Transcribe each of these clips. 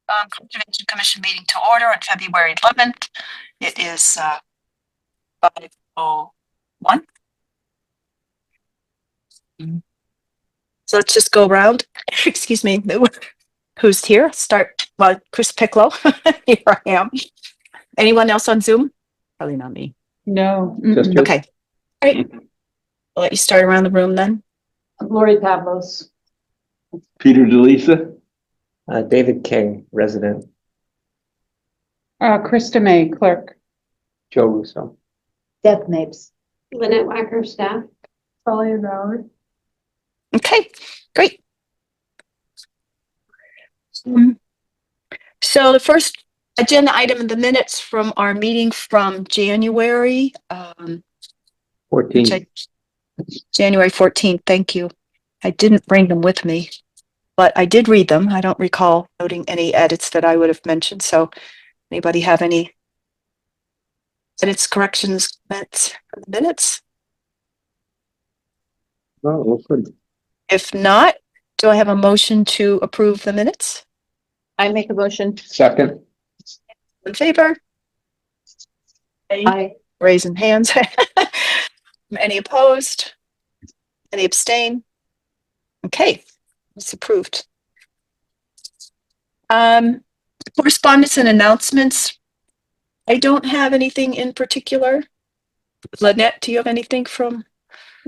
Conservation Commission meeting to order on February 11th. It is 5:01. So let's just go around. Excuse me. Who's here? Start. Well, Chris Piccolo. Here I am. Anyone else on Zoom? Probably not me. No. Just you. Okay. All right. I'll let you start around the room then. Lori Pavlos. Peter DeLisa. David King, resident. Krista May, clerk. Joe Russo. Deb Mapes. Lynette Wacker, staff. Talia Ballard. Okay, great. So the first agenda item in the minutes from our meeting from January 14. January 14th. Thank you. I didn't bring them with me, but I did read them. I don't recall noting any edits that I would have mentioned. So anybody have any edits, corrections, comments from the minutes? Oh, good. If not, do I have a motion to approve the minutes? I make a motion. Second. In favor? Aye. Raising hands. Any opposed? Any abstain? Okay, it's approved. Correspondence and announcements. I don't have anything in particular. Lynette, do you have anything from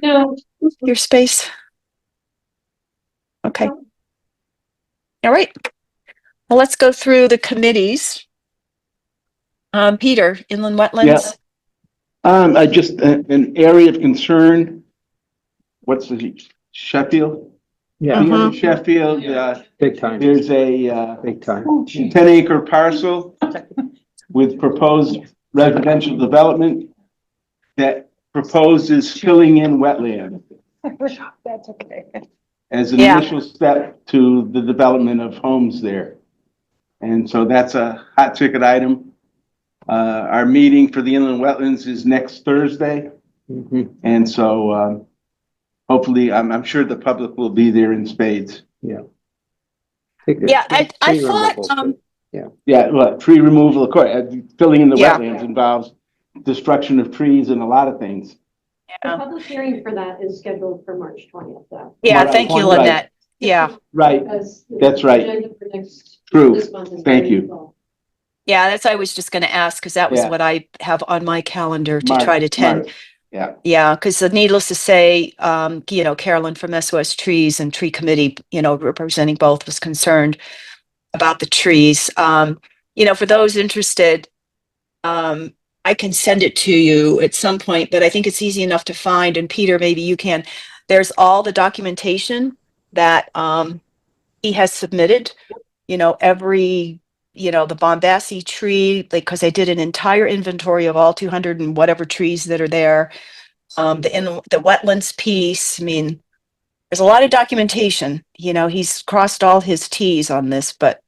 No. your space? Okay. All right. Well, let's go through the committees. Peter, inland wetlands. I just an area of concern. What's the Sheffield? Yeah, Uh-huh. Sheffield. big time. There's a Big time. 10-acre parcel with proposed residential development that proposes filling in wetland That's okay. as an Yeah. initial step to the development of homes there. And so that's a hot ticket item. Our meeting for the inland wetlands is next Thursday. Mhm. And so hopefully, I'm sure the public will be there in spades. Yeah, I thought, Yeah, well, tree removal, of course, filling in the Yeah. wetlands involves destruction of trees and a lot of things. The public hearing for that is scheduled for March 20th, though. yeah, March thank you, 20th. Lynette. Yeah, Right, Because That's the right. agenda for True. this month is Thank very you. full. yeah, that's, I was just going to ask, because that was Yeah. what I have on my calendar to March, try to attend. March. Yeah, Yeah, because needless to say, Carolyn from SOS Trees and Tree Committee, representing both, was concerned about the trees. For those interested, I can send it to you at some point, but I think it's easy enough to find. And Peter, maybe you can. There's all the documentation that he has submitted. Every the Bombassi tree, because they did an entire inventory of all 200 and whatever trees that are there. The wetlands piece. I mean, there's a lot of documentation. He's crossed all his T's on this, but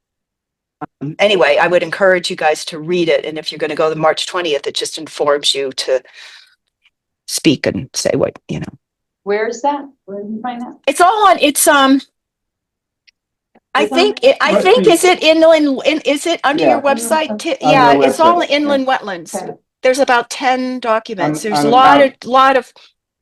anyway, I would encourage you guys to read it. And if you're going to go the March 20th, it just informs you to speak and say what. Where is that? Where did you find that? It's all on. It's I think is it inland? Is it under your Yeah. website? On Yeah, their it's all website, inland wetlands. Okay. There's about 10 documents. On- There's on a the lot of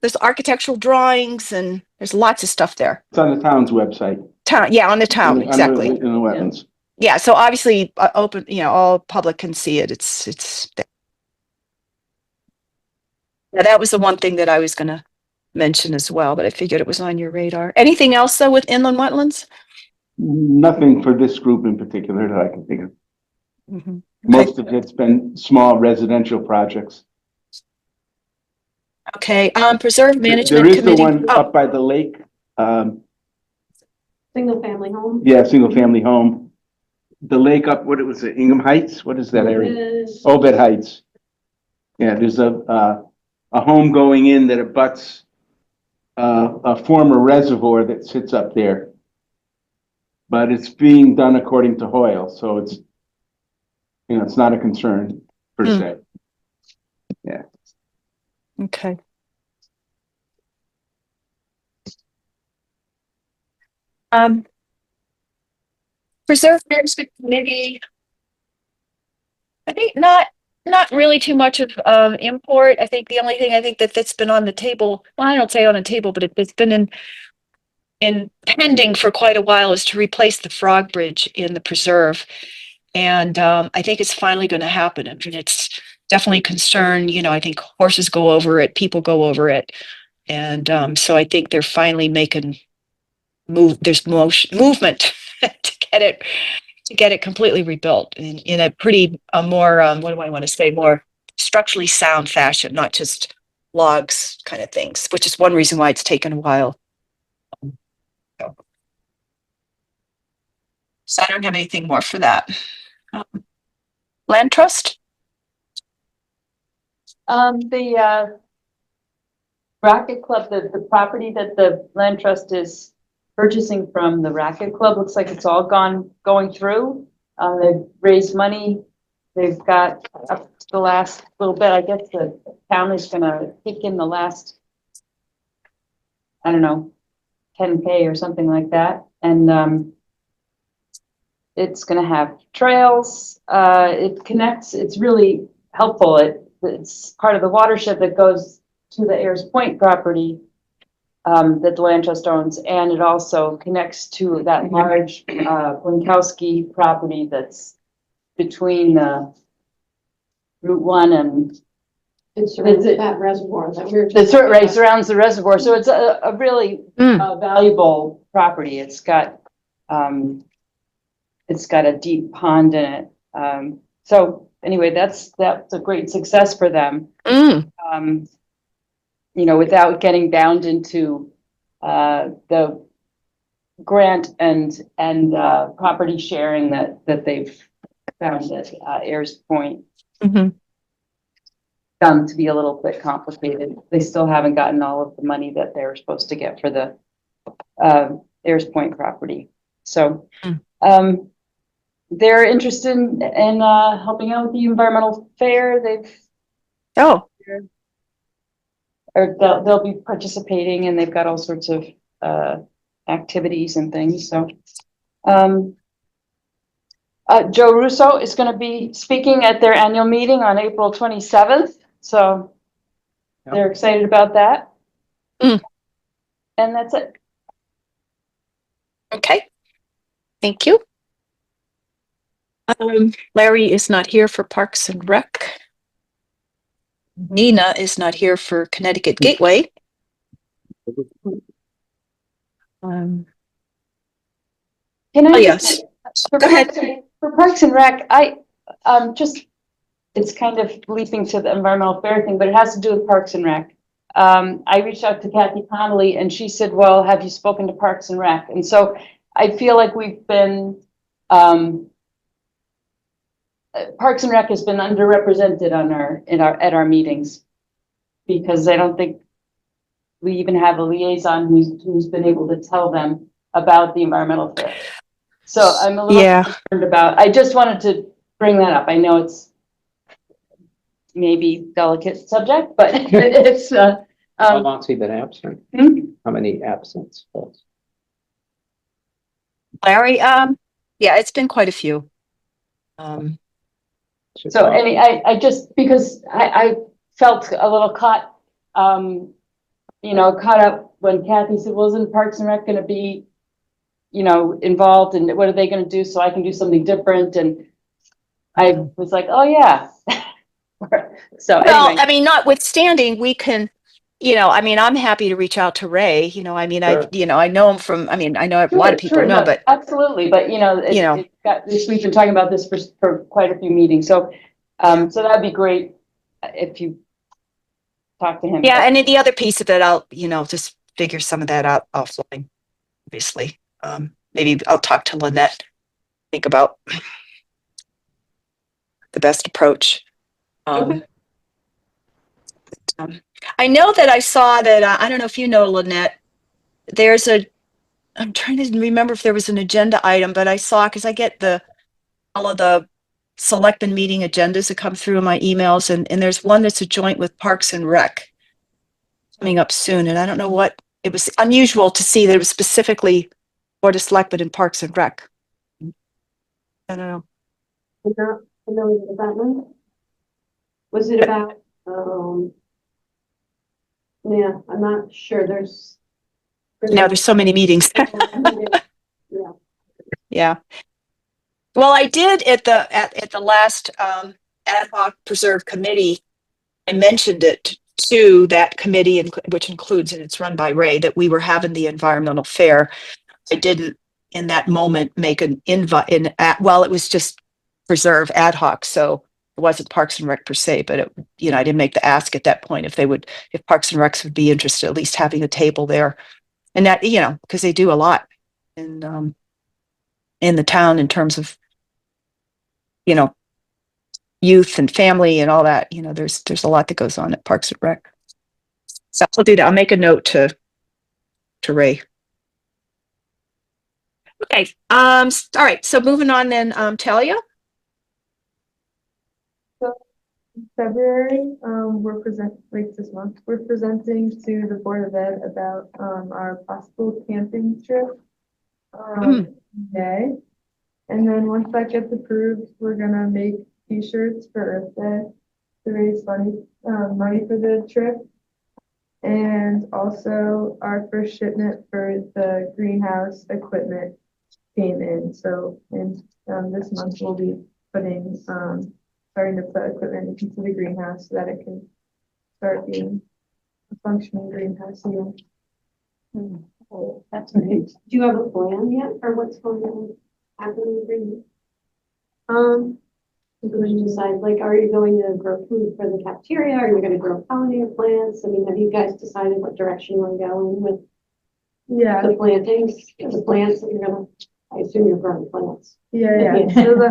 there's architectural drawings and there's lots of stuff there. it's on the town's website. Town, yeah, on the town, exactly. In the wetlands. Yeah, so obviously open, all public can see it. It's there. Yeah, that was the one thing that I was going to mention as well, but I figured it was on your radar. Anything else though with inland wetlands? Nothing for this group in particular that I can think of. Mm-hmm. Most of it's been small residential projects. Okay, preserve management There is the committee. one Oh, up by the lake. Single family home. Yeah, single family home. The lake up, what it was, Ingham Heights? What is that area? Is Obed Heights. Yeah, there's a home going in that abuts a former reservoir that sits up there. But it's being done according to Hoyle, so it's it's not a concern per se. Yeah. okay. Preserve Management Committee. I think not really too much of import. I think the only thing I think that's been on the table, well, I don't say on the table, but it's been in pending for quite a while is to replace the frog bridge in the preserve. And I think it's finally going to happen. I mean, it's definitely concern, I think horses go over it, people go over it. And so I think they're finally making there's movement to get it completely rebuilt in a pretty more what do I want to say, more structurally sound fashion, not just logs kind of things, which is one reason why it's taken a while. So I don't have anything more for that. Land trust? The Racket Club, the property that the land trust is purchasing from the Racket Club, looks like it's all going through. They've raised money. They've got up to the last little bit. I guess the town is gonna kick in the last, I don't know, 10K or something like that. And it's gonna have trails. It connects, it's really helpful. It's part of the watershed that goes to the Ayers Point property that the land trust owns, and it also connects to that large Blinkowski property that's between Route 1 and It's around that reservoir that we were. the dirt right surrounds the reservoir. So it's a really valuable property. It's got a deep pond in it. So anyway, that's a great success for them. Without getting bound into the grant and property sharing that they've found at Ayers Point. Found to be a little bit complicated. They still haven't gotten all of the money that they're supposed to get for the Ayers Point property. So they're interested in helping out with the environmental fair. They'll be participating, and they've got all sorts of activities and things. So Joe Russo is going to be speaking at their annual meeting on April 27th. So they're excited about that. And that's it. Okay. Thank you. Larry is not here for Parks and Rec. Nina is not here for Connecticut Gateway. Can I yes. Go ahead. For Parks and Rec, it's kind of leaping to the environmental fair thing, but it has to do with Parks and Rec. I reached out to Kathy Connolly, and she said, well, have you spoken to Parks and Rec? And so I feel like we've been, Parks and Rec has been underrepresented at our meetings, because I don't think we even have a liaison who's been able to tell them about the environmental fair. So I'm a little concerned about, I just wanted to bring that up. I know it's maybe delicate subject, but it's How long's he been absent? How many absence? Larry, yeah, it's been quite a few. So I just, because I felt a little caught up when Kathy said, well, isn't Parks and Rec going to be, involved, and what are they going to do so I can do something different? And I was like, oh yeah. So well, anyway. I mean, notwithstanding, we can, I'm happy to reach out to Ray. Sure. I know him from, I know a lot of people know, no, but absolutely. But we've been talking about this for quite a few meetings. So so that'd be great if you talk to him. yeah, and then the other piece of it, I'll, just figure some of that out offline, obviously. Maybe I'll talk to Lynette, think about the best approach. Okay. I know that I saw that, I don't know if you know, Lynette, I'm trying to remember if there was an agenda item, but I saw, because I get all of the selectmen meeting agendas that come through in my emails, and there's one that's a joint with Parks and Rec coming up soon, and I don't know what, it was unusual to see that it was specifically Board of Selectmen and Parks and Rec. I don't know. I'm not familiar with that one. Was it about, yeah, I'm not sure. Now there's so many meetings. Yeah. Yeah. Well, I did at the last ad hoc preserve committee. I mentioned it to that committee, which includes, and it's run by Ray, that we were having the environmental fair. I didn't in that moment make an invite well, it was just preserve ad hoc. So it wasn't Parks and Rec per se, but it, I didn't make the ask at that point if Parks and Recs would be interested, at least having a table there. And that, because they do a lot in the town in terms of, you know, youth and family and all that. There's a lot that goes on at Parks and Rec. So I'll do that. I'll make a note to Ray. Okay. All right. So moving on then, Talia. February, this month, we're presenting to the Board of Ed about, our possible camping trip. May. And then once that gets approved, we're gonna make t-shirts for Earth Day to raise money for the trip. And also our first shipment for the greenhouse equipment came in. So this month we'll be starting to put equipment into the greenhouse so that it can start being a functioning greenhouse again. Oh, that's great. Do you have a plan yet for what's going on after the agreement? Did you decide, like, are you going to grow food for the cafeteria? Are you going to grow pollinator plants? I mean, have you guys decided what direction you want to go in with Yeah, the plantings, the plants that you're gonna, I assume you're growing plants. yeah. So the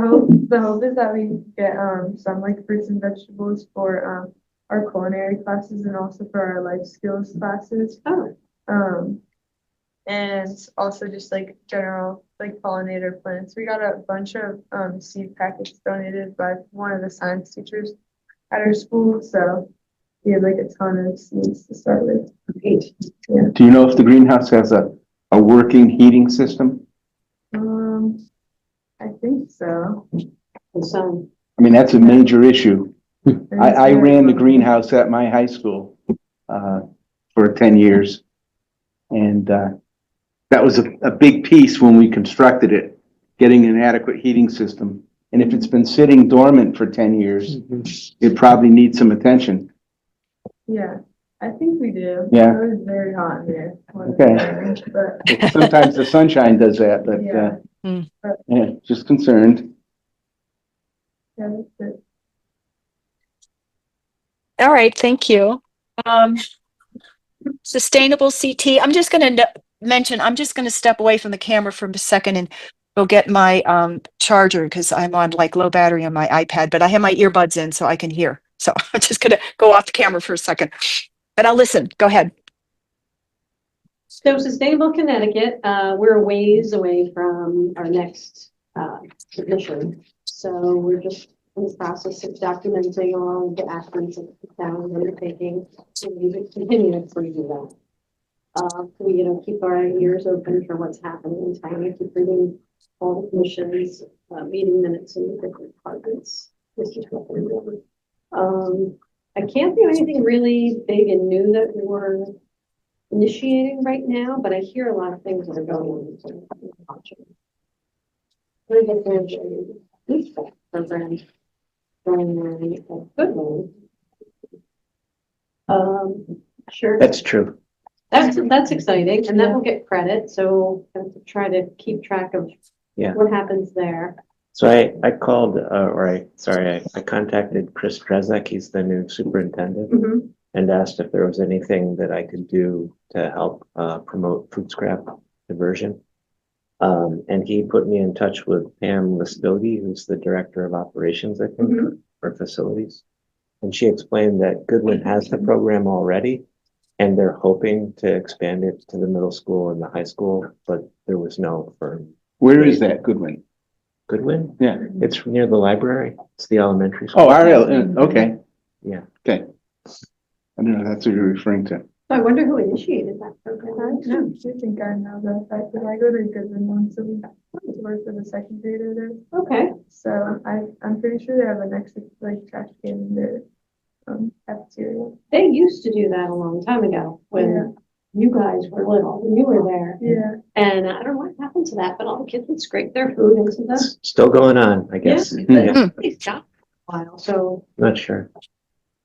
hope is that we get some like fruits and vegetables for our culinary classes and also for our life skills classes. Oh, And also just like general like pollinator plants. We got a bunch of seed packets donated by one of the science teachers at our school, so we had like a ton of seeds to start with. great. Do you know if the greenhouse has a working heating system? I think so. And so, I mean, that's a major issue. I think ran the so. greenhouse at my high school for 10 years. And that was a big piece when we constructed it, getting an adequate heating system. And if it's been sitting dormant for 10 years, it probably needs some attention. Yeah, I think we do. Yeah. It was very hot in there. Okay. But Sometimes the sunshine does that, but yeah. yeah, just concerned. Yeah, that's it. All right. Thank you. Sustainable CT. I'm just going to mention, I'm just going to step away from the camera for a second and go get my charger because I'm on like low battery on my iPad, but I have my earbuds in so I can hear. So I'm just going to go off the camera for a second, but I'll listen. Go ahead. so Sustainable Connecticut, we're a ways away from our next submission. So we're just in the process of documenting all of the actions that the town is undertaking. So we would continue to do that. We, keep our ears open for what's happening in town. We keep reading all the commissions, meeting minutes in the different departments. This is what we're doing. I can't think of anything really big and new that we're initiating right now, but I hear a lot of things that are going on. So I'm watching. We're the program going on a good one. Sure. That's true. That's exciting, and that will get credit. So I have to try to keep track of what happens there. So I called, I contacted Chris Drezek, he's the new superintendent, and asked if there was anything that I could do to help promote food scrap diversion. And he put me in touch with Pam Listodi, who's the director of operations, I think, for facilities. And she explained that Goodwin has the program already, and they're hoping to expand it to the middle school and the high school, but there was no firm. Where is that, Goodwin? Goodwin? Yeah. It's near the library. It's the elementary school. Oh, okay. Yeah. Okay. I don't know if that's what you're referring to. I wonder who initiated that I program. actually think I know the fact that I go to Goodwin once a week to work for the second grader there. Okay, So I'm pretty sure they have an extra like trash can in their cafeteria. they used to do that a long time ago when you guys were little, when you were there. Yeah. And I don't know what happened to that, but all the kids would scrape their food into the. It's still going on, I guess. Yeah, Yeah, but they stopped for a while, so, not sure.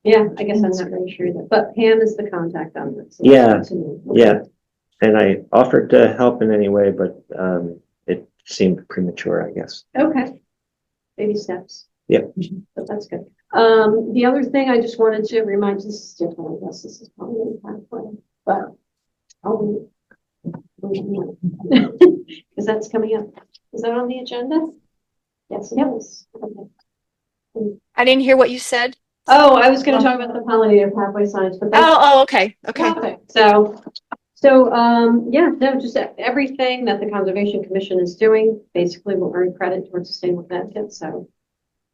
yeah, I guess I'm not very sure either, but Pam is the contact on this. Yeah, Yeah, and I offered to help in any way, but it seemed premature, I guess. Okay. Baby steps. Yep. But that's good. The other thing I just wanted to remind you, this is different, I guess this is probably kind of funny, but I'll because that's coming up. Is that on the agenda? Yes, it is. Okay. I didn't hear what you said. Oh, I was gonna talk about the pollinator pathway signs, but that's Okay. okay. Yeah, no, just everything that the Conservation Commission is doing, basically will earn credit towards Sustainable Connecticut, so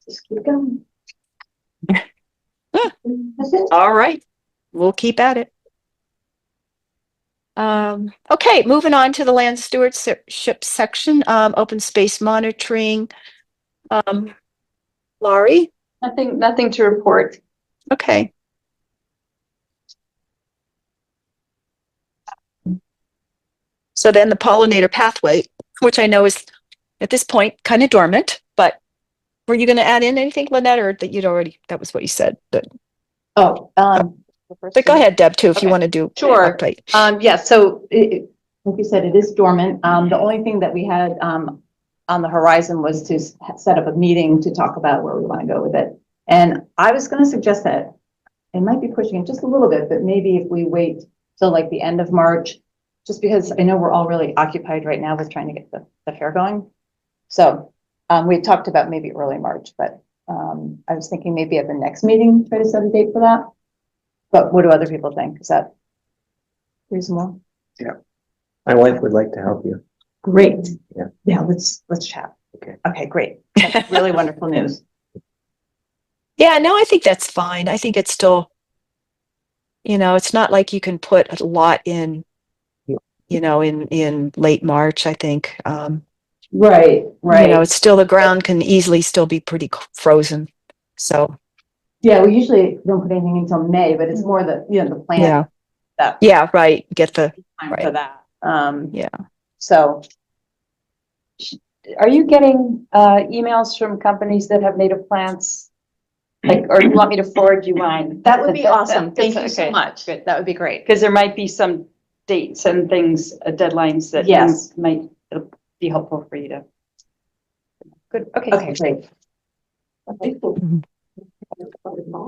just keep going. That's it. All right. We'll keep at it. Okay, moving on to the land stewardship section, open space monitoring. Laurie, Nothing to report. okay. So then the pollinator pathway, which I know is at this point kind of dormant, but were you going to add in anything, Lynette, or that that was what you said? But go ahead, Deb, too, if you Okay. want to do. Sure. Update. Yeah, so like you said, it is dormant. The only thing that we had on the horizon was to set up a meeting to talk about where we want to go with it. And I was going to suggest that it might be pushing it just a little bit, but maybe if we wait till like the end of March, just because I know we're all really occupied right now with trying to get the fair going. So we had talked about maybe early March, but I was thinking maybe at the next meeting, try to set a date for that. But what do other people think? Is that reasonable? My wife would like to help you. Great. Yeah. Yeah, let's chat. Okay. Okay, great. That's really wonderful news. Yeah, no, I think that's fine. I think it's still, it's not like you can put a lot in, in late March, I think. Right, It's still, the ground can easily still be pretty frozen. So, Yeah, we usually don't put anything until May, but it's more the plan. yeah. That Yeah, right. Get the, time right. for that. Yeah. So Are you getting emails from companies that have native plants? Like, or do you want me to forward you mine? that would be awesome. Thank you so Okay, much. good. That would be great. Because there might be some dates and things, deadlines that Yes. it'll be helpful for you to. Good, okay. Okay, great. Okay, cool. Mhm.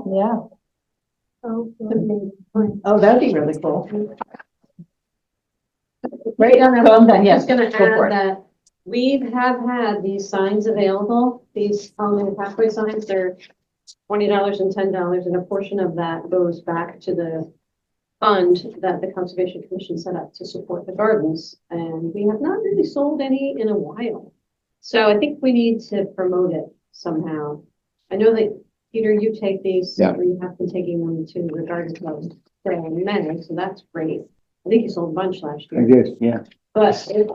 Yeah. Oh, Oh, that'd be really cool. Right on that. Well, I'm done. I'm Yes, just gonna go for add it. that we have had these signs available, these pollinator pathway signs, they're $20 and $10, and a portion of that goes back to the fund that the Conservation Commission set up to support the gardens, and we have not really sold any in a while. So I think we need to promote it somehow. I know that, Peter, you take these, Yeah. or you have been taking them to the garden club in May, so that's great. I think you sold a bunch last I year. did, yeah. But if,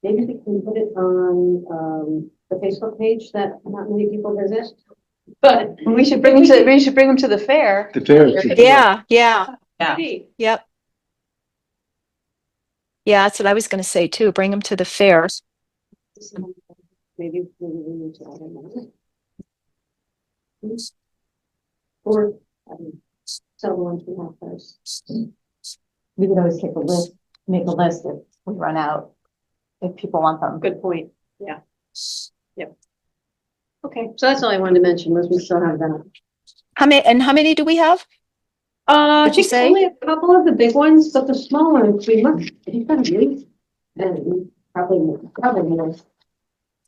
maybe we can put it on, the Facebook page that not many people visit. But We should bring them to the fair. The fair is. Yeah, yeah, Yeah. yep. Yeah, that's what I was going to say too. Bring them to the fairs. maybe we need to, I don't know. Or, sell the ones we have first. We could always make a list if we run out, if people want them. Good point, yeah. Yep. Okay, so that's all I wanted to mention, was we still have that. How many do we have? I What'd you think say? only a couple of the big ones, but the small ones, we must, you've got to leave. And probably more.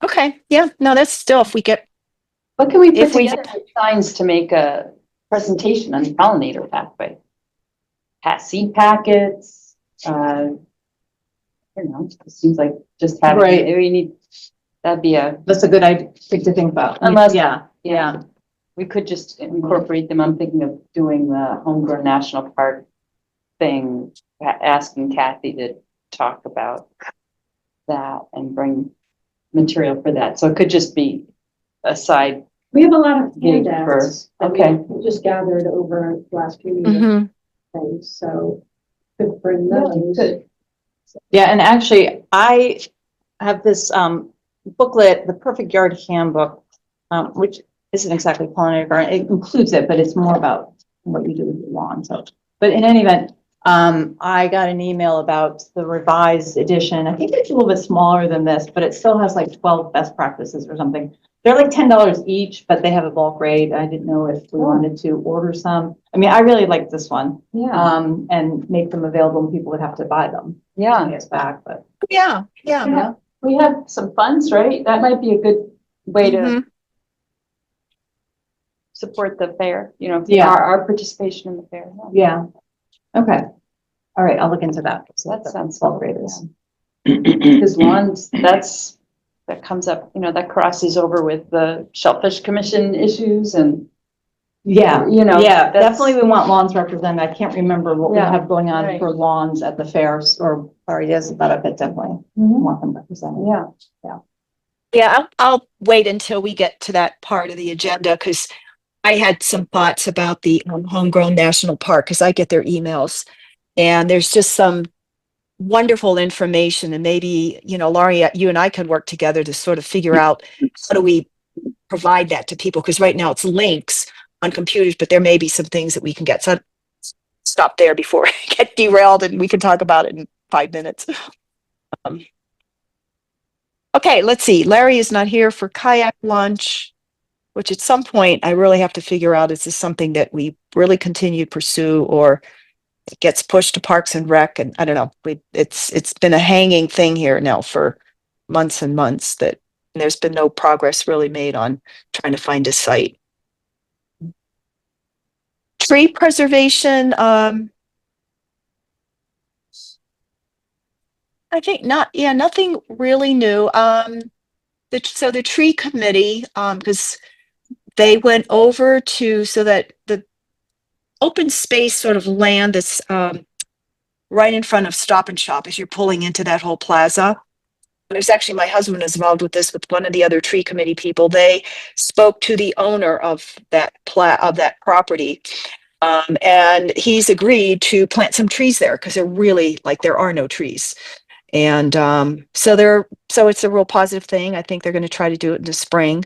Okay, yeah, no, that's still, if we get, What can we put If we- together with signs to make a presentation on the pollinator pathway? Seed packets, I don't know, it seems like just having, Right. we need, that'd be That's a good idea, thing to think about. Unless- Yeah. we could just incorporate them. I'm thinking of doing the Homegrown National Park thing, asking Kathy to talk about that and bring material for that. So it could just be a side. We have a lot of Gig handouts for- that we okay. just gathered over the last few meetings, Mhm. and so could bring Yeah, those. good. Yeah, and actually, I have this booklet, the Perfect Yard Handbook, which isn't exactly culinary garden. It includes it, but it's more about what you do with your lawn. So, but in any event, I got an email about the revised edition. I think it's a little bit smaller than this, but it still has like 12 best practices or something. They're like $10 each, but they have a bulk rate. I didn't know if we wanted to order some. I mean, I really like this one. Yeah, And make them available, and people would have to buy them. yeah. Pay us back, but. Yeah, yeah. Yeah. We have some funds, right? That might be a good way to Mhm. support the fair, you know, Yeah. our participation in the fair. Yeah. Okay. All right, I'll look into that. So That sounds bulk rate is. Because lawns, that comes up, you know, that crosses over with the Shellfish Commission issues and, Yeah, you know. yeah, that's- definitely we want lawns represented. I can't remember what we Yeah, have going on right. for lawns at the fairs or areas, but I bet definitely want them represented. Yeah, Yeah, I'll wait until we get to that part of the agenda because I had some thoughts about the Homegrown National Park because I get their emails and there's just some wonderful information and maybe, you know, Laurie, you and I could work together to sort of figure out how do we provide that to people? Because right now it's links on computers, but there may be some things that we can get. So I'd stop there before I get derailed and we can talk about it in 5 minutes. Okay, let's see. Larry is not here for kayak lunch, which at some point I really have to figure out, is this something that we really continue to pursue or it gets pushed to Parks and Rec? And I don't know, it's been a hanging thing here now for months and months that there's been no progress really made on trying to find a site. Tree preservation, I think not, yeah, nothing really new. So the tree committee, because they went over to, so that the open space sort of land that's right in front of Stop and Shop as you're pulling into that whole plaza. There's actually, my husband is involved with this with one of the other tree committee people. They spoke to the owner of that property. And he's agreed to plant some trees there because they're really like there are no trees. And so it's a real positive thing. I think they're going to try to do it in the spring.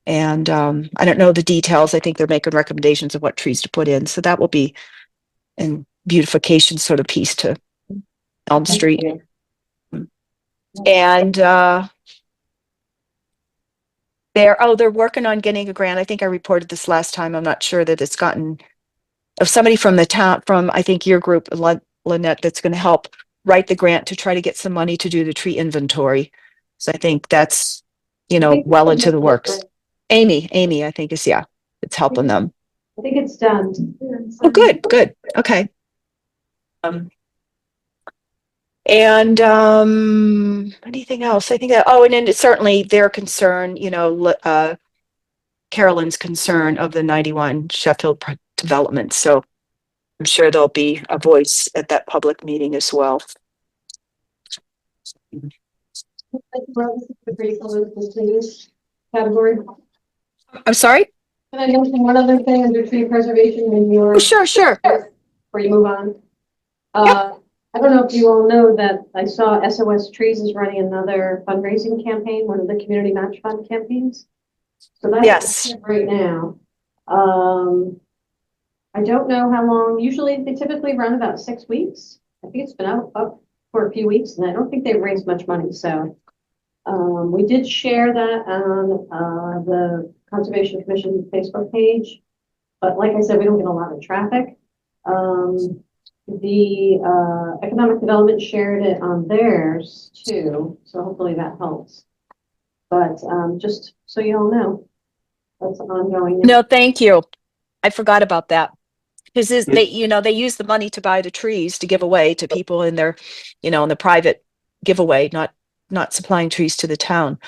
And I don't know the details. I think they're making recommendations of what trees to put in. So that will be a beautification sort of piece to Elm Street. And they're working on getting a grant. I think I reported this last time. I'm not sure that it's gotten of somebody from the town, from I think your group, Lynette, that's going to help write the grant to try to get some money to do the tree inventory. So I think that's, you know, well into the works. Amy, I think is, yeah, it's helping them. I think it's done. Oh, good. Okay. And anything else? I think that, and then it's certainly their concern, you know, Carolyn's concern of the 91 Sheffield development. So I'm sure there'll be a voice at that public meeting as well. Category. I'm sorry? Can I mention one other thing under tree preservation in your? Oh, sure. Before you move on. I don't know if you all know that I saw SOS Trees is running another fundraising campaign, one of the community match fund campaigns. So that's Yes. right now. I don't know how long, usually they typically run about 6 weeks. I think it's been up for a few weeks and I don't think they've raised much money, so. We did share that on the Conservation Commission Facebook page, but like I said, we don't get a lot of traffic. The Economic Development shared it on theirs too, so hopefully that helps. But just so you all know, that's ongoing. No, thank you. I forgot about that. Because they use the money to buy the trees to give away to people in their, in the private giveaway, not supplying trees to the town.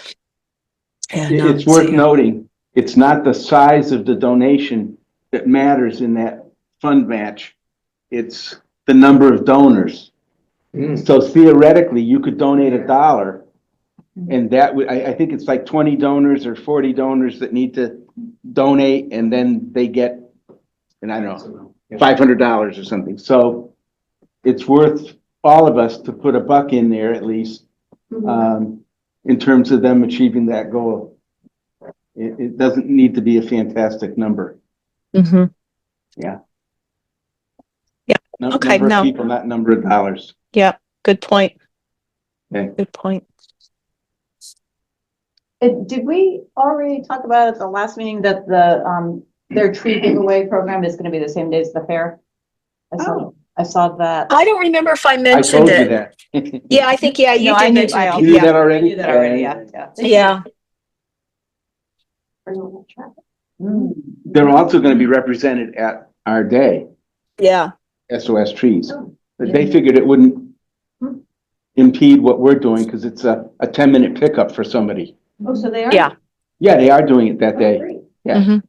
And It's worth noting, it's not the size of the donation that matters in that fund match. It's the number of donors. Hmm. So theoretically, you could donate $1 and that would, I think it's like 20 donors or 40 donors that need to donate and then they get, and I don't know, $500 or something. So it's worth all of us to put $1 in there at least, in terms of them achieving that goal. It doesn't need to be a fantastic number. Mm-hmm. Yeah. Yeah. Okay, Number of no. people, not number of dollars. Yeah, good point. Okay. Good point. Did we already talk about at the last meeting that their tree giveaway program is gonna be the same day as the fair? I saw that. I don't remember if I I mentioned told you it. that. Yeah, I think, yeah, you No, I did knew- mention I it. also- You knew Yeah, that I already? knew that already, yeah. yeah. Bring on the traffic. They're also gonna be represented at our day, Yeah. SOS Trees. Oh, But they figured it wouldn't impede what we're doing because it's a 10-minute pickup for somebody. Oh, so they are? Yeah. Yeah, they are doing it that Oh, day. great. Yeah. Mhm.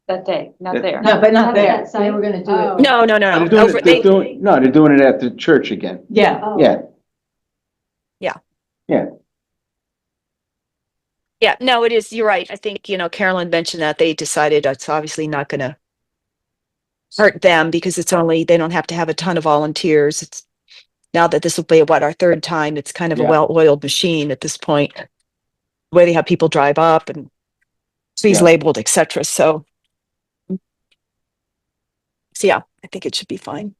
That day, not there. No, but not Not there. that They site? were gonna do Oh. it. No, no, no, They're no. doing Over, it, they're they, doing, no, they're doing it at the church again. Yeah. Oh. Yeah. Yeah. Yeah. yeah, no, it is, you're right. I think, Carolyn mentioned that they decided it's obviously not gonna hurt them because they don't have to have a ton of volunteers. It's now that this will be our third time, it's kind of a Yeah. well-oiled machine at this point. The way they have people drive up and trees Yeah. labeled, etc. So yeah, I think it should be fine.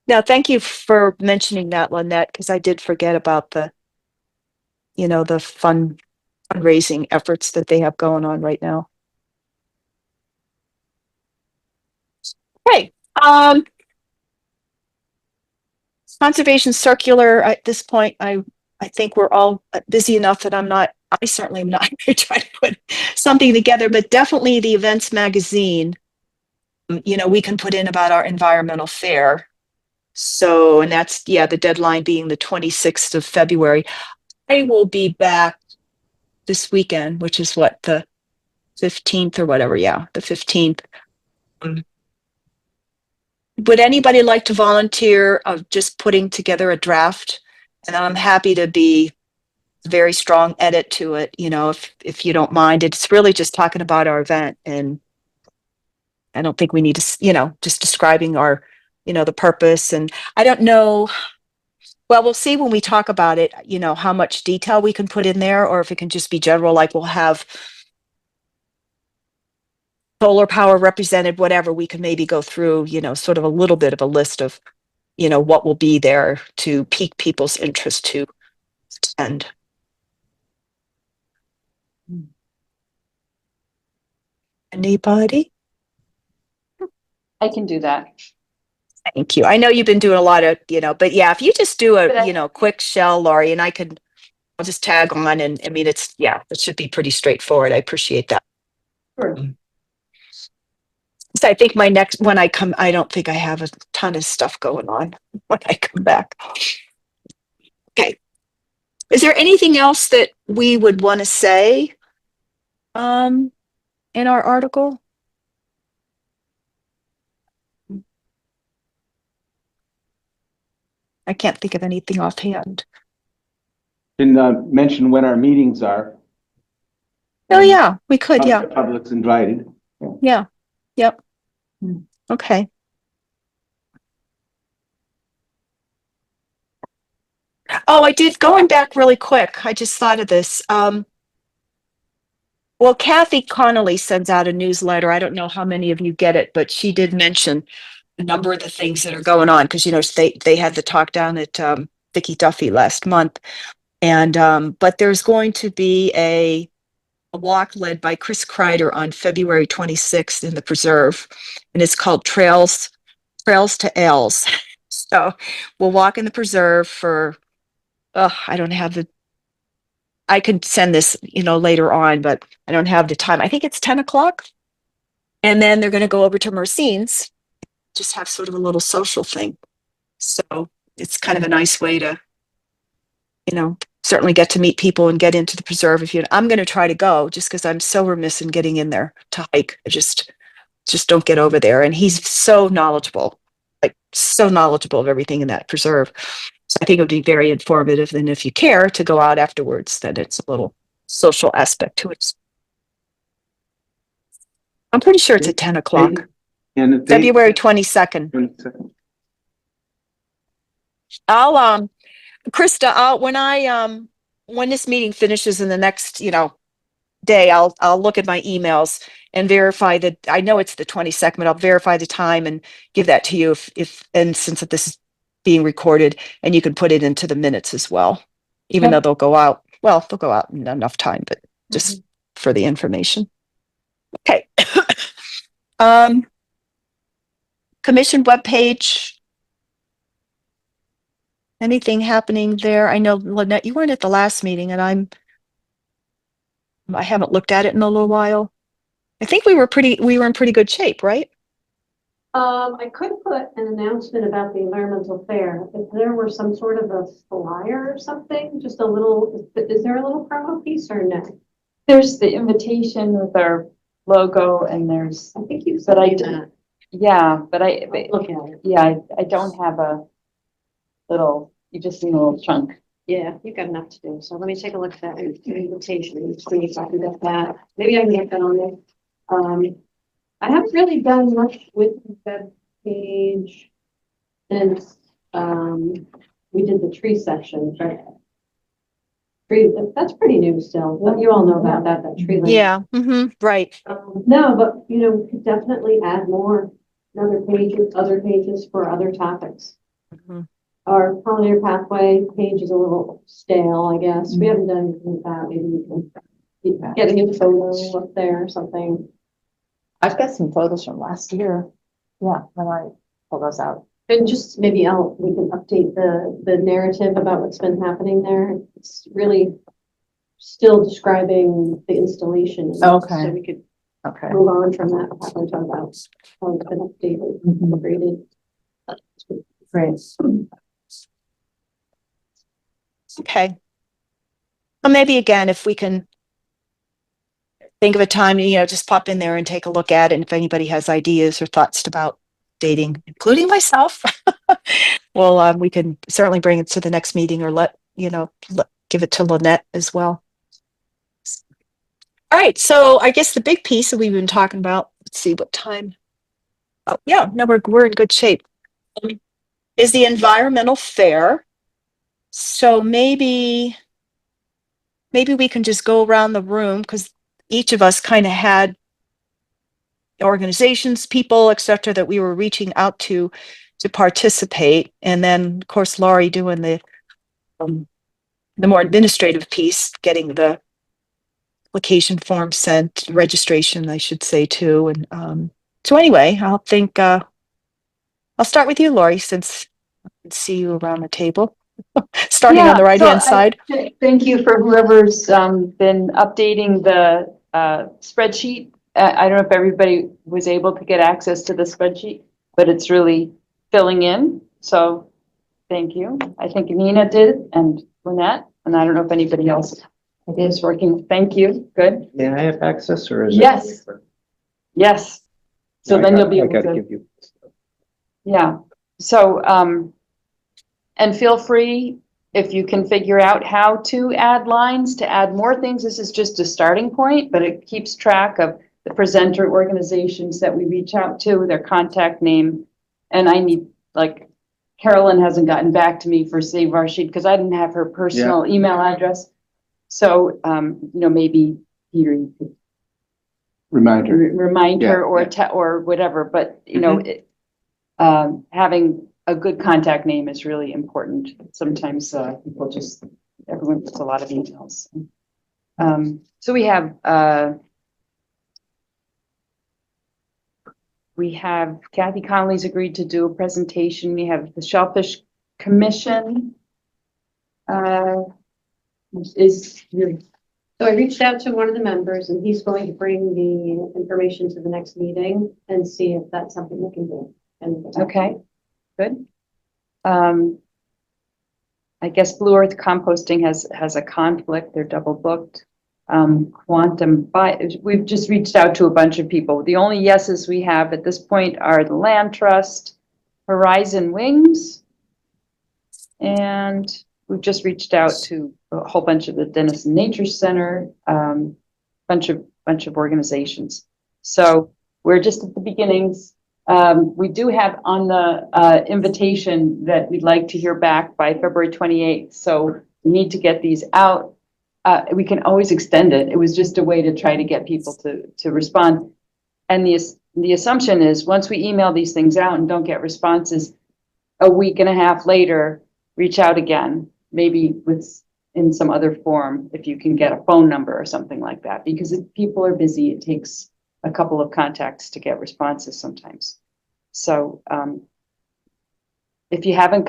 Now, thank you for mentioning that, Lynette, because I did forget about the fundraising efforts that they have going on right now. Okay. Conservation circular, at this point, I think we're all busy enough that I certainly am not going to try to put something together, but definitely the events magazine, we can put in about our environmental fair. So, and that's, the deadline being the 26th of February. I will be back this weekend, which is what, the 15th or whatever. Yeah, the 15th. Would anybody like to volunteer of just putting together a draft? And I'm happy to be a very strong edit to it, if you don't mind. It's really just talking about our event, and I don't think we need to, just describing our, the purpose. And I don't know. Well, we'll see when we talk about it, how much detail we can put in there, or if it can just be general, like we'll have solar power represented, whatever. We can maybe go through, sort of a little bit of a list of, what will be there to pique people's interest to attend. Anybody? I can do that. Thank you. I know you've been doing a lot of, but yeah, if you just do But a, quick shell, Laurie, and I'll just tag on, and I mean, it should be pretty straightforward. I appreciate that. Sure. So I think when I don't think I have a ton of stuff going on when I come back. Okay. Is there anything else that we would want to say in our article? I can't think of anything offhand. Can mention when our meetings are. Oh yeah, we could, yeah. The public's invited. Yeah. Yep. Okay. Oh, I did, going back really quick, I just thought of this. Well, Kathy Connolly sends out a newsletter. I don't know how many of you get it, but she did mention a number of the things that are going on because they had the talk down at Vicky Duffy last month, and but there's going to be a walk led by Chris Kreider on February 26th in the preserve, and it's called Trails to Ales. So we'll walk in the preserve for I don't have I can send this, later on, but I don't have the time. I think it's 10 o'clock. And then they're going to go over to Mercine's, just have sort of a little social thing. So it's kind of a nice way to, certainly get to meet people and get into the preserve. I'm going to try to go just because I'm so remiss in getting in there to hike. I just don't get over there. And he's so knowledgeable, like so knowledgeable of everything in that preserve. So I think it would be very informative. And if you care to go out afterwards, then it's a little social aspect to it. I'm pretty sure it's at 10 o'clock, And the date? February 22nd. 22nd. I'll, Krista, when this meeting finishes in the next, day, I'll look at my emails and verify that, I know it's the 22nd, but I'll verify the time and give that to you and since this is being recorded, and you can put it into the minutes as well, even though they'll go out in enough time, but just for the information. Okay. Commission webpage. Anything happening there? I know, Lynette, you weren't at the last meeting and I haven't looked at it in a little while. I think we were in pretty good shape, right? I could put an announcement about the environmental fair. If there were some sort of a flyer or something, just a little, is there a little promo piece or no? There's the invitation with our logo and there's, I think you But said I that. yeah, but Look at it. yeah, I don't have a little, you just need a little chunk. Yeah, you've got enough to do. So let me take a look at that invitation and see if I can get that. Maybe I can get that on there. I haven't really done much with the web page since, we did the tree section, right? Tree, that's pretty new still, but you all know about that tree. lane. Yeah, right. No, but we could definitely add more, other pages for other topics. Mhm. Our pollinator pathway page is a little stale, I guess. We haven't done anything with that. Maybe we can keep getting a photo up there or something. I've got some photos from last year. Yeah, when I pull those out. And just maybe we can update the narrative about what's been happening there. It's really still describing the installation. Okay. So we could Okay. move on from that, and talk about how it's been updated, upgraded. Great. Okay. Well, maybe again, if we can think of a time, just pop in there and take a look at it. And if anybody has ideas or thoughts about dating, including myself, well, we can certainly bring it to the next meeting or give it to Lynette as well. All right. So I guess the big piece that we've been talking about, let's see what time. Oh, yeah, no, we're in good shape. Is the environmental fair. So maybe we can just go around the room because each of us kind of had organizations, people, etc., that we were reaching out to participate. And then, of course, Laurie doing the more administrative piece, getting the application form sent, registration, I should say, too. And so anyway, I'll start with you, Laurie, since I can see you around the table. Starting on the right-hand side. Thank you for whoever's been updating the spreadsheet. I don't know if everybody was able to get access to the spreadsheet, but it's really filling in. So thank you. I think Nina did and Lynette, and I don't know if anybody else is working. Thank you. Good. May I have access or is it? Yes. Yes. So then you'll be I able gotta to. give you. Yeah. So, and feel free if you can figure out how to add lines, to add more things. This is just a starting point, but it keeps track of the presenter organizations that we reach out to, their contact name. And I need, like, Carolyn hasn't gotten back to me for Save Our Sheet because I didn't have her personal email address. So, maybe Peter, you could Reminder. remind her Yeah, or whatever, but having a good contact name is really important. Sometimes people everyone puts a lot of emails. So we have Kathy Connolly's agreed to do a presentation. We have the Shellfish Commission. So I reached out to one of the members and he's going to bring the information to the next meeting and see if that's something we can do. Okay, good. I I guess Blue Earth Composting has a conflict. They're double booked. We've just reached out to a bunch of people. The only yeses we have at this point are the Land Trust, Horizon Wings, and we've just reached out to a whole bunch of the Denison Nature Center, bunch of organizations. So we're just at the beginnings. We do have on the invitation that we'd like to hear back by February 28th. So we need to get these out. We can always extend it. It was just a way to try to get people to respond. And the assumption is once we email these things out and don't get responses, a week and a half later, reach out again, maybe in some other form, if you can get a phone number or something like that, because if people are busy, it takes a couple of contacts to get responses sometimes. So if you haven't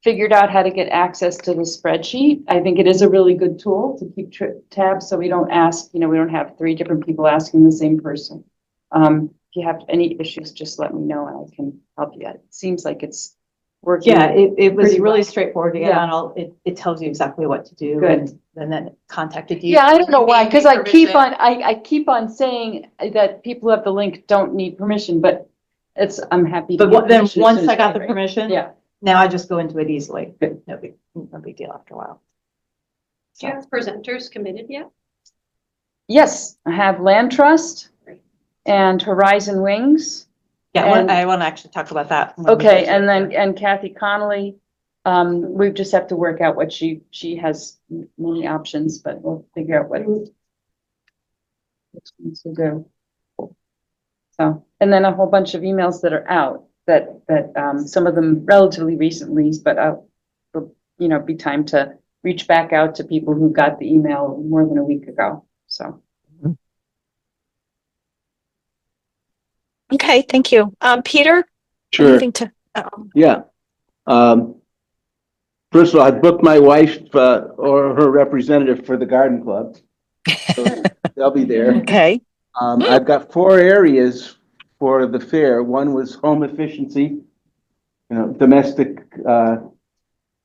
figured out how to get access to the spreadsheet, I think it is a really good tool to keep tabs so we don't have 3 different people asking the same person. If you have any issues, just let me know and I can help you. It seems like it's working. Yeah, it was pretty really well. straightforward to get Yeah. on all, it tells you exactly what to do. Good. And then it contacted you. Yeah, I don't know why, because I keep Permission. I keep on saying that people who have the link don't need permission, but I'm happy to. But give then permission as once soon I as got the ready. permission, Yeah. now I just go into it easily. Good. No big deal after a while. Do you have presenters committed yet? Yes, I have Land Trust and Horizon Wings. Yeah, And- I want to actually talk about that. when we Okay, get to and it. then, and Kathy Connolly, we just have to work out what she has many options, but we'll figure out what needs to do. So, and then a whole bunch of emails that are out that some of them relatively recently, but be time to reach back out to people who got the email more than a week ago, so. Okay, thank you. Peter? Sure, Anything to, yeah. First of all, I booked my wife, or her representative for the garden club. So they'll be there. okay. I've got 4 areas for the fair. One was home efficiency, domestic,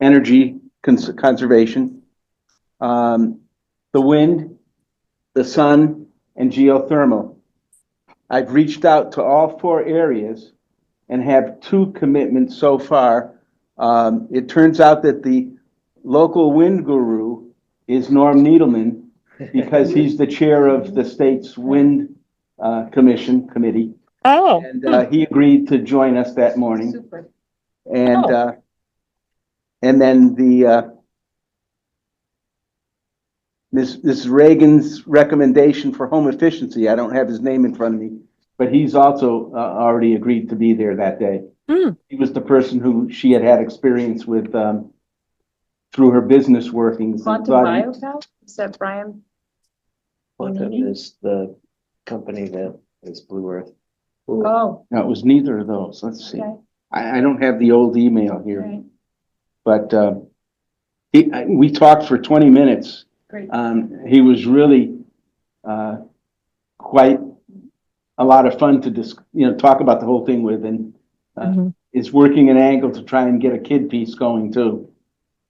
energy conservation, the wind, the sun, and geothermal. I've reached out to all 4 areas and have 2 commitments so far. It turns out that the local wind guru is Norm Needleman because he's the chair of the state's wind committee. Oh, And he agreed to join us that morning. Super. And Oh. and then Ms. Reagan's recommendation for home efficiency, I don't have his name in front of me, but he's also already agreed to be there that day. He was the person who she had experience with through her business workings. Quantum Biocal, is that Brian? Quantum is the company that is Blue Earth. Oh, No, it was neither of those. Let's see. okay, I don't have the old email here, right, but we talked for 20 minutes. great. He was really quite a lot of fun to talk about the whole thing with, and Mhm. is working an angle to try and get a kid piece going too.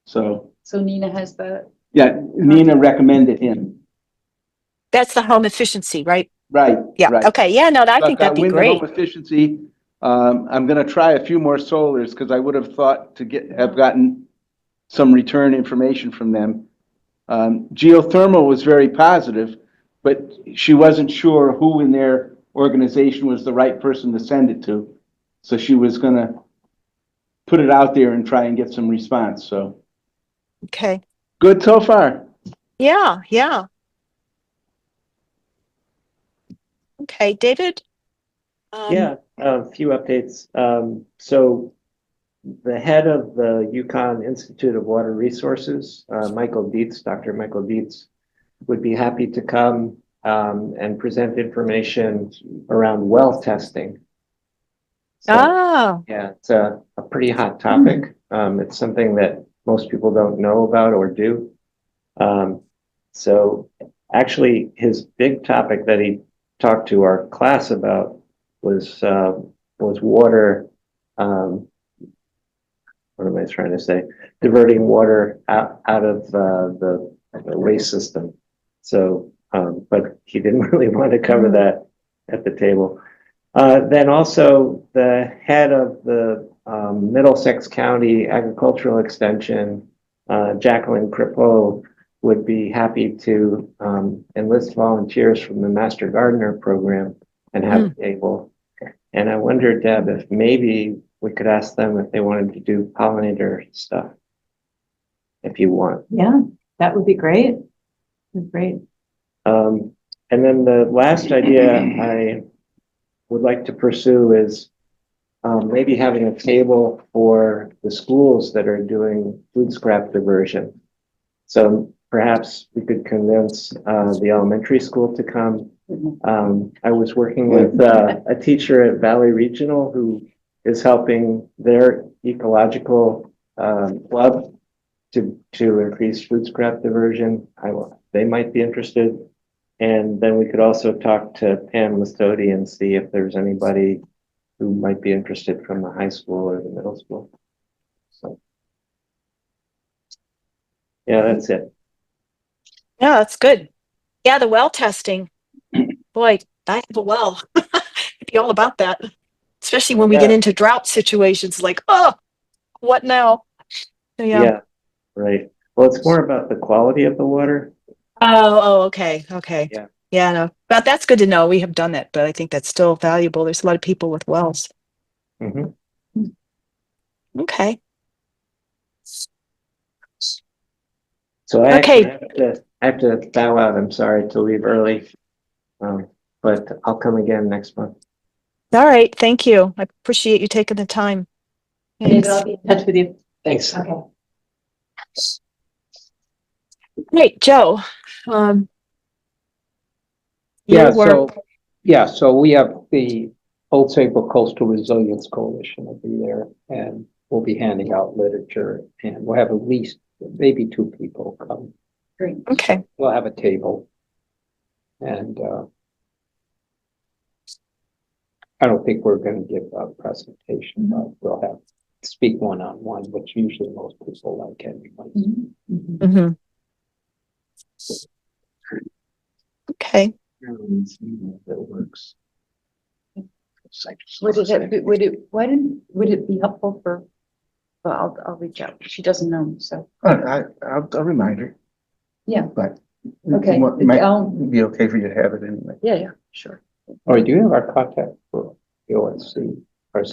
So So Nina has the, yeah, Nina recommended him. That's the home efficiency, right? Right. Yeah, right. okay, yeah, no, I So I've think got that'd be wind and great. home efficiency. I'm gonna try a few more solars because I would have thought to have gotten some return information from them. Geothermal was very positive, but she wasn't sure who in their organization was the right person to send it to. So she was gonna put it out there and try and get some response. So Okay, good so far. yeah, yeah. Okay, David? Yeah, a few updates. So the head of the Yukon Institute of Water Resources, Dr. Michael Dietz, would be happy to come and present information around well testing. So, Oh, yeah, it's a pretty hot topic. It's something that most people don't know about or do. So actually, his big topic that he talked to our class about was water what am I trying to say? Diverting water out of the waste system. So, but he didn't really want to cover that at the table. Then also the head of the Middlesex County Agricultural Extension, Jacqueline Crepeau, would be happy to enlist volunteers from the Master Gardener program and have a table. And I wonder, Deb, if maybe we could ask them if they wanted to do pollinator stuff. If you want. Yeah, that would be great. Great. And then the last idea I would like to pursue is maybe having a table for the schools that are doing food scrap diversion. So perhaps we could convince the elementary school to come. I was working with a teacher at Valley Regional who is helping their ecological club to increase food scrap diversion. They might be interested. And then we could also talk to Pam Listodi and see if there's anybody who might be interested from the high school or the middle school. So, yeah, that's it. Yeah, that's good. Yeah, the well testing. Boy, I have a well. I'd be all about that. Especially when we get Yeah. into drought situations like, oh, what now? Yeah. Yeah, right. Well, it's more about the quality of the water. Oh, okay. Okay. Yeah. Yeah, no. But that's good to know. We have done that, but I think that's still valuable. There's a lot of people with wells. Mhm. Okay. So I Okay. actually have to bow out. I'm sorry to leave early. But I'll come again next month. All right. Thank you. I appreciate you taking the time. David, Thanks. I'll be in touch with you. Thanks. Okay. Great, Joe. Um, Yeah, your work. so we have the Old Saybrook Coastal Resilience Coalition will be there, and we'll be handing out literature, and we'll have at least maybe 2 people come. Great. Okay. We'll have a table. And I don't think we're gonna give a presentation, but we'll have speak one-on-one, which usually most people like anyway. Mm-hmm. Okay. That works. Would it be helpful for, well, I'll reach out. She doesn't know, so. I'll remind her. Yeah. But Okay. it might I'll- be okay for you to have it anyway. Yeah, sure. Or do you have our contact for the OSC?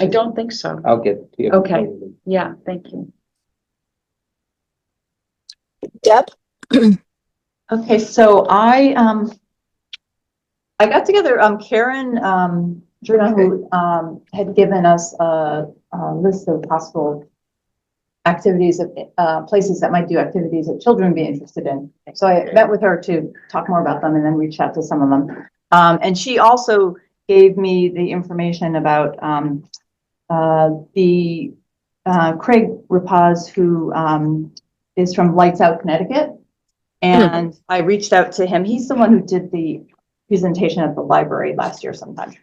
I don't think so. I'll get it to you. Okay. Yeah, thank you. Deb? Okay, so I got together, Karen, Jordan, who, had given us a list of possible activities of, places that might do activities that children would be interested in. So I met with her to talk more about them and then reach out to some of them. And she also gave me the information about, the, Craig Rapaz, who, is from Lights Out, Connecticut. And I reached out to him. He's the one who did the presentation at the library last year sometime.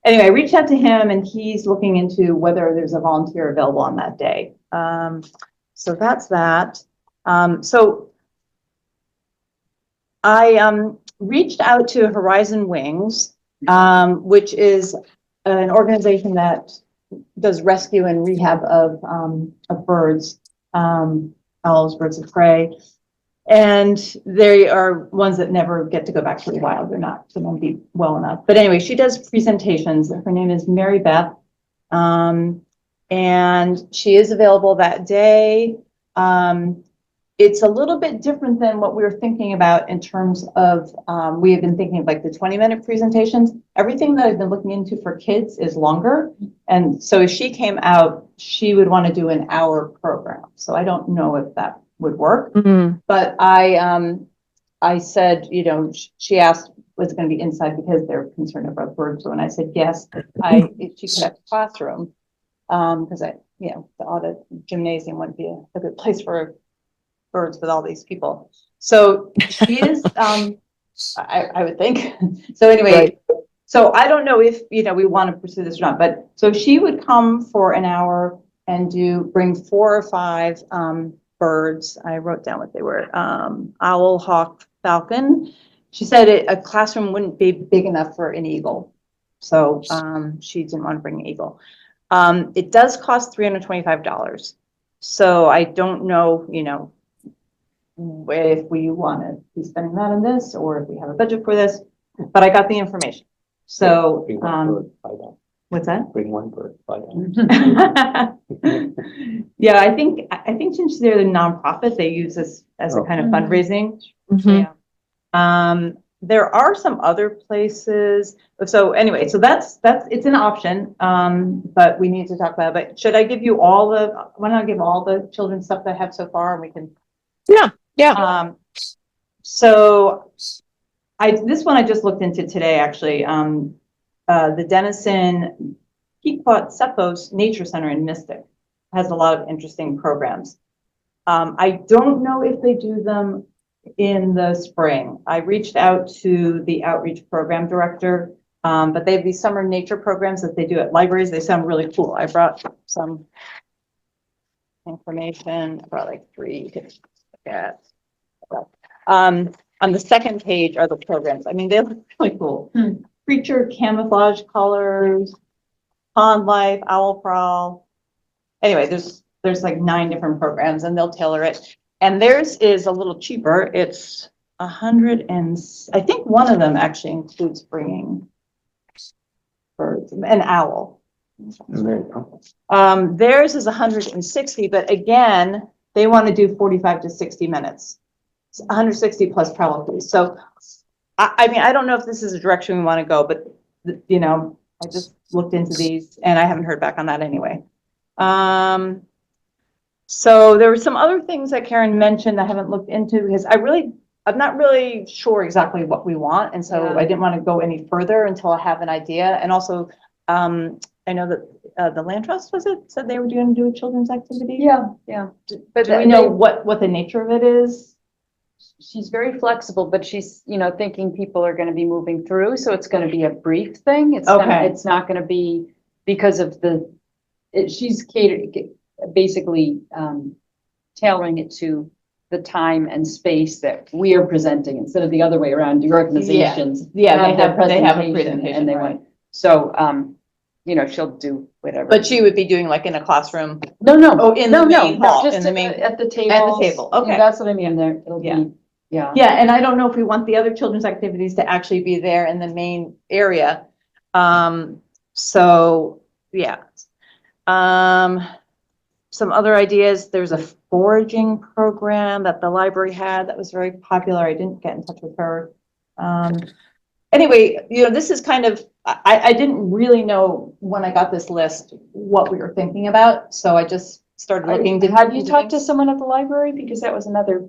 Anyway, I reached out to him and he's looking into whether there's a volunteer available on that day. So that's that. So I reached out to Horizon Wings, which is an organization that does rescue and rehab of birds, owls, birds of prey. And they are ones that never get to go back to the wild. They're not going to be well enough. But anyway, she does presentations. Her name is Mary Beth. And she is available that day. It's a little bit different than what we were thinking about in terms of, we have been thinking of like the 20-minute presentations. Everything that I've been looking into for kids is longer. And so if she came out, she would want to do an hour program. So I don't know if that would work. Mm-hmm. But I said, you know, she asked, was it going to be inside because they're concerned about birds? And I said, yes, if she could have a classroom, because the audit gymnasium wouldn't be a good place for birds with all these people. So she is, I would think. So anyway, Right. So I don't know if, we want to pursue this or not, but so she would come for an hour. and bring 4 or 5, birds. I wrote down what they were, owl, hawk, falcon. She said a classroom wouldn't be big enough for an eagle. So, she didn't want to bring an eagle. It does cost $325. So I don't know, if we want to be spending that on this or if we have a budget for this, but I got the information. So, Bring one bird, fly down. what's that? Bring one bird, fly down. Yeah, I think since they're the nonprofit, they use this as a kind of fundraising. Mhm. Yeah. There are some other places. So anyway, so that's, it's an option. But we need to talk about it. But should I give you why don't I give all the children's stuff that I have so far and we can? Yeah. So this one I just looked into today, actually. The Denison Pequot Cephos Nature Center in Mystic has a lot of interesting programs. I don't know if they do them in the spring. I reached out to the outreach program director, but they have these summer nature programs that they do at libraries. They sound really cool. I brought some information. I brought like 3 to look at. On the second page are the programs. I mean, they look really cool. Creature camouflage colors, pond life, owl prowl. Anyway, there's like 9 different programs and they'll tailor it. And theirs is a little cheaper. It's 100 and I think one of them actually includes bringing birds, an owl. There you go. Theirs is 160, but again, they want to do 45 to 60 minutes. It's 160 plus travel fees. So, I mean, I don't know if this is a direction we want to go, but I just looked into these and I haven't heard back on that anyway. So there were some other things that Karen mentioned I haven't looked into because I'm not really sure exactly what we want. And so I didn't want to go any further until I have an idea. And also, I know that the Land Trust, said they were going to do a children's activity? Yeah. But Do we know what the nature of it is? she's very flexible, but she's, thinking people are gonna be moving through, so it's gonna be a brief thing. Okay. It's not gonna be because of she's basically, tailoring it to the time and space that we are presenting instead of the other way around. Your organizations. Yeah, have their they have a presentation presentation, and they right. want, so, she'll do whatever. But she would be doing like in a classroom? No, no. Oh, in the main hall, Just in the main. at the table. At the table, okay. That's what I mean, there, it'll Yeah. be, yeah. Yeah, and I don't know if we want the other children's activities to actually be there in the main area. So, yeah. Some other ideas, there's a foraging program that the library had that was very popular. I didn't get in touch with her. Anyway, this is kind of, I didn't really know when I got this list what we were thinking about, so I just started looking. Have you talked to someone at the library? Because that was another.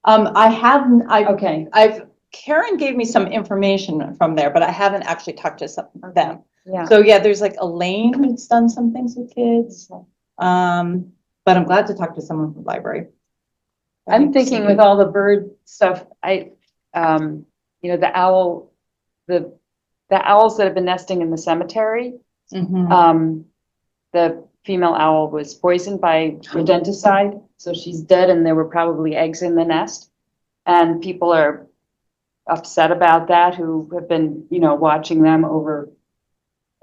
I haven't, Okay. Karen gave me some information from there, but I haven't actually talked to them. Yeah. So yeah, there's like Elaine who's done some things with kids. But I'm glad to talk to someone from the library. I'm thinking with all the bird stuff, the owls that have been nesting in the cemetery, Mhm. the female owl was poisoned by rodenticide, so she's dead and there were probably eggs in the nest. And people are upset about that who have been, watching them over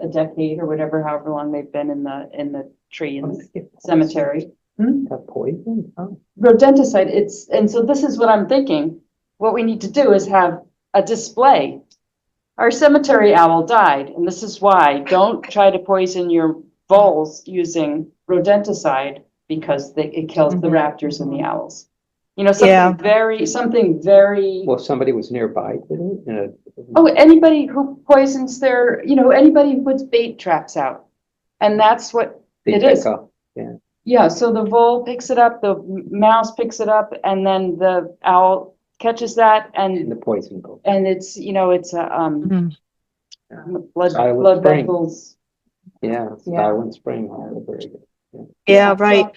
a decade or whatever, however long they've been in the tree in the cemetery. Have poison? Oh. Rodenticide, and so this is what I'm thinking. What we need to do is have a display. Our cemetery owl died, and this is why. Don't try to poison your voles using rodenticide because it kills the raptors and the owls. Something very. Well, somebody was nearby, didn't it? Oh, anybody who poisons anybody who puts bait traps out. And that's what it is. Yeah. Yeah, so the vole picks it up, the mouse picks it up, and then the owl catches that And the poison goes. and it's, it's a, Mhm. blood Silent Spring. vessels. Yeah, Silent Spring. Oh, very good. Yeah, right.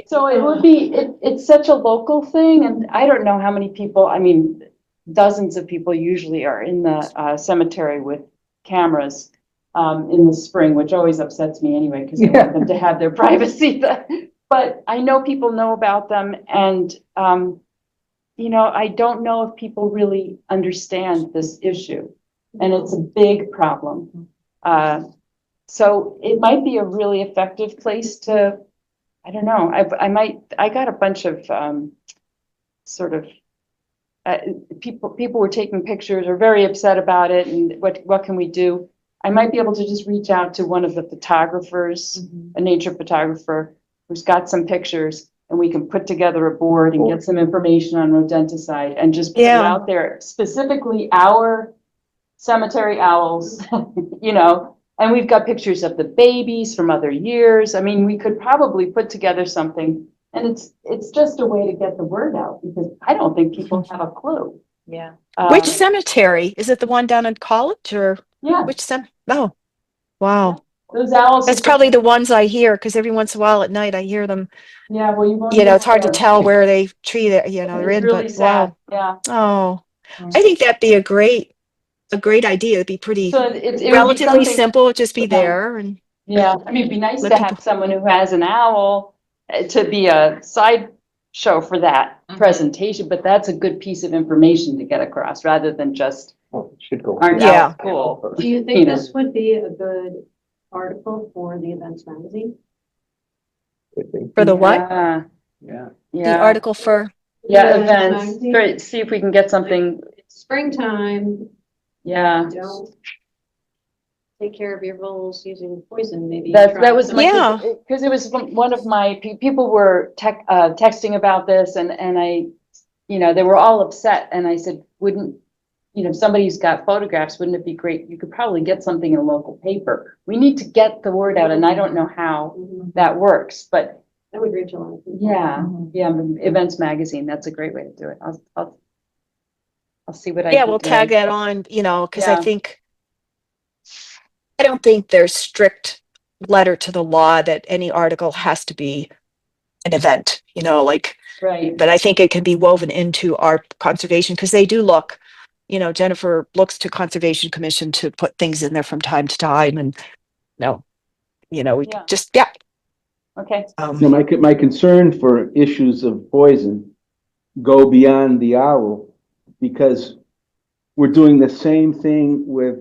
So it would be, it's such a local thing, and I don't know how many people, dozens of people usually are in the cemetery with cameras. in the spring, which always upsets me anyway, because I want them to have their privacy. But I know people know about them, and, you know, I don't know if people really understand this issue, and it's a big problem. So it might be a really effective place to, I don't know, I got a bunch of, sort of, people were taking pictures or very upset about it, and what can we do? I might be able to just reach out to one of the photographers, a nature photographer, who's got some pictures, and we can put together a board and get some information on rodenticide and just put it Yeah. out there, specifically our cemetery owls, you know, and we've got pictures of the babies from other years. I mean, we could probably put together something, and it's just a way to get the word out, because I don't think people have a clue. Yeah. Which Um, cemetery? Is it the one down in college or Yeah, which Oh, wow. those owls. That's probably the ones I hear because every once in a while at night I hear them. Yeah, well, you won't. You know, get it's hard to there. tell where they tree that, you know, they're It's in, really but sad, wow. yeah. Oh, I think that'd be a great idea. It'd be pretty So it would be relatively something. simple. It'd just be Yeah. there and Yeah, I mean, it'd be nice let to people. have someone who has an owl to be a side show for that presentation, but that's a good piece of information to get across, rather than just Well, it should go. aren't Yeah. owls cool. Do you You think know. this would be a good article for the events magazine? For the what? Yeah, Yeah. The yeah, article for, yeah, The events, magazine? Great. See if we can get something, It's springtime, yeah. don't take care of your voles using poison, maybe. That try was some- my, Yeah. because it was one of my, people were texting about this, and I, you know, they were all upset, and I said, wouldn't, you know, if somebody's got photographs, wouldn't it be great? You could probably get something in a local paper. We need to get the word out, and I don't know how Mhm. that works, but That would reach a lot of people. yeah, Mhm. yeah, events magazine, that's a great way to do it. I'll see what I yeah, can we'll do. tag that on, you know, because Yeah. I don't think there's strict letter to the law that any article has to be an event, you know, like, Right, but I think it can be woven into our conservation because they do look, you know, Jennifer looks to Conservation Commission to put things in there from time to time and no, you know, we Yeah. just, yeah. okay, Now, my concern for issues of poison go beyond the owl, because we're doing the same thing with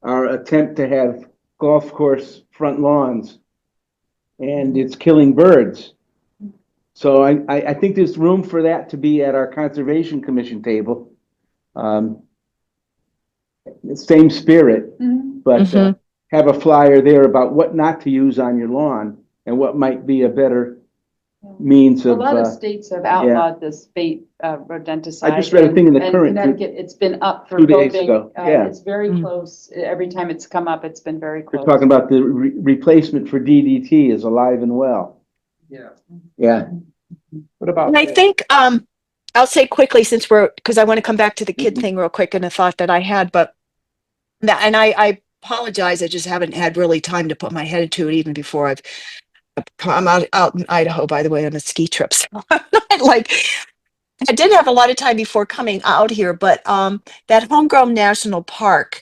our attempt to have golf course front lawns, and it's killing birds. So I think there's room for that to be at our Conservation Commission table. Same spirit, but Mhm. have a flyer there about what not to use on your lawn and what might be a better means a of. lot of states have outlawed this bait, rodenticide. I just read a thing in the and Current Connecticut, it's been up for 2 days voting. ago. Yeah. It's very Mm. close. Every time it's come up, it's been very They're close. talking about the replacement for DDT is alive and well. Yeah. Yeah. What about? And I think, I'll say quickly since because I want to come back to the kid Mhm. thing real quick and a thought that I had, but and I apologize. I just haven't had really time to put my head into it even before I'm out in Idaho, by the way, on a ski trip. So I'm not like, I did have a lot of time before coming out here, but that Homegrown National Park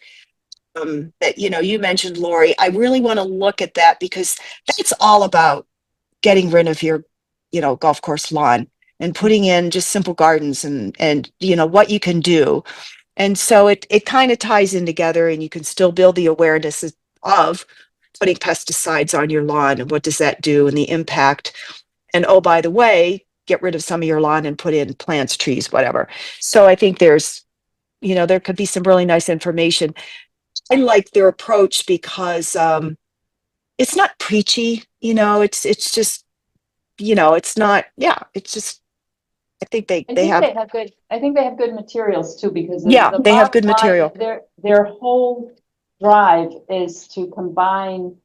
that you know you mentioned, Lori, I really want to look at that because that's all about getting rid of your, you know, golf course lawn and putting in just simple gardens and you know what you can do. And so it kind of ties in together and you can still build the awareness of putting pesticides on your lawn and what does that do and the impact. And oh, by the way, get rid of some of your lawn and put in plants, trees, whatever. So I think there's, you know, there could be some really nice information. I like their approach because it's not preachy, you know, it's just, you know, it's not, yeah, it's just, I think I they think have, they have good, I think they have good materials too, because Yeah, the they have good bottom line, material. their whole drive is to combine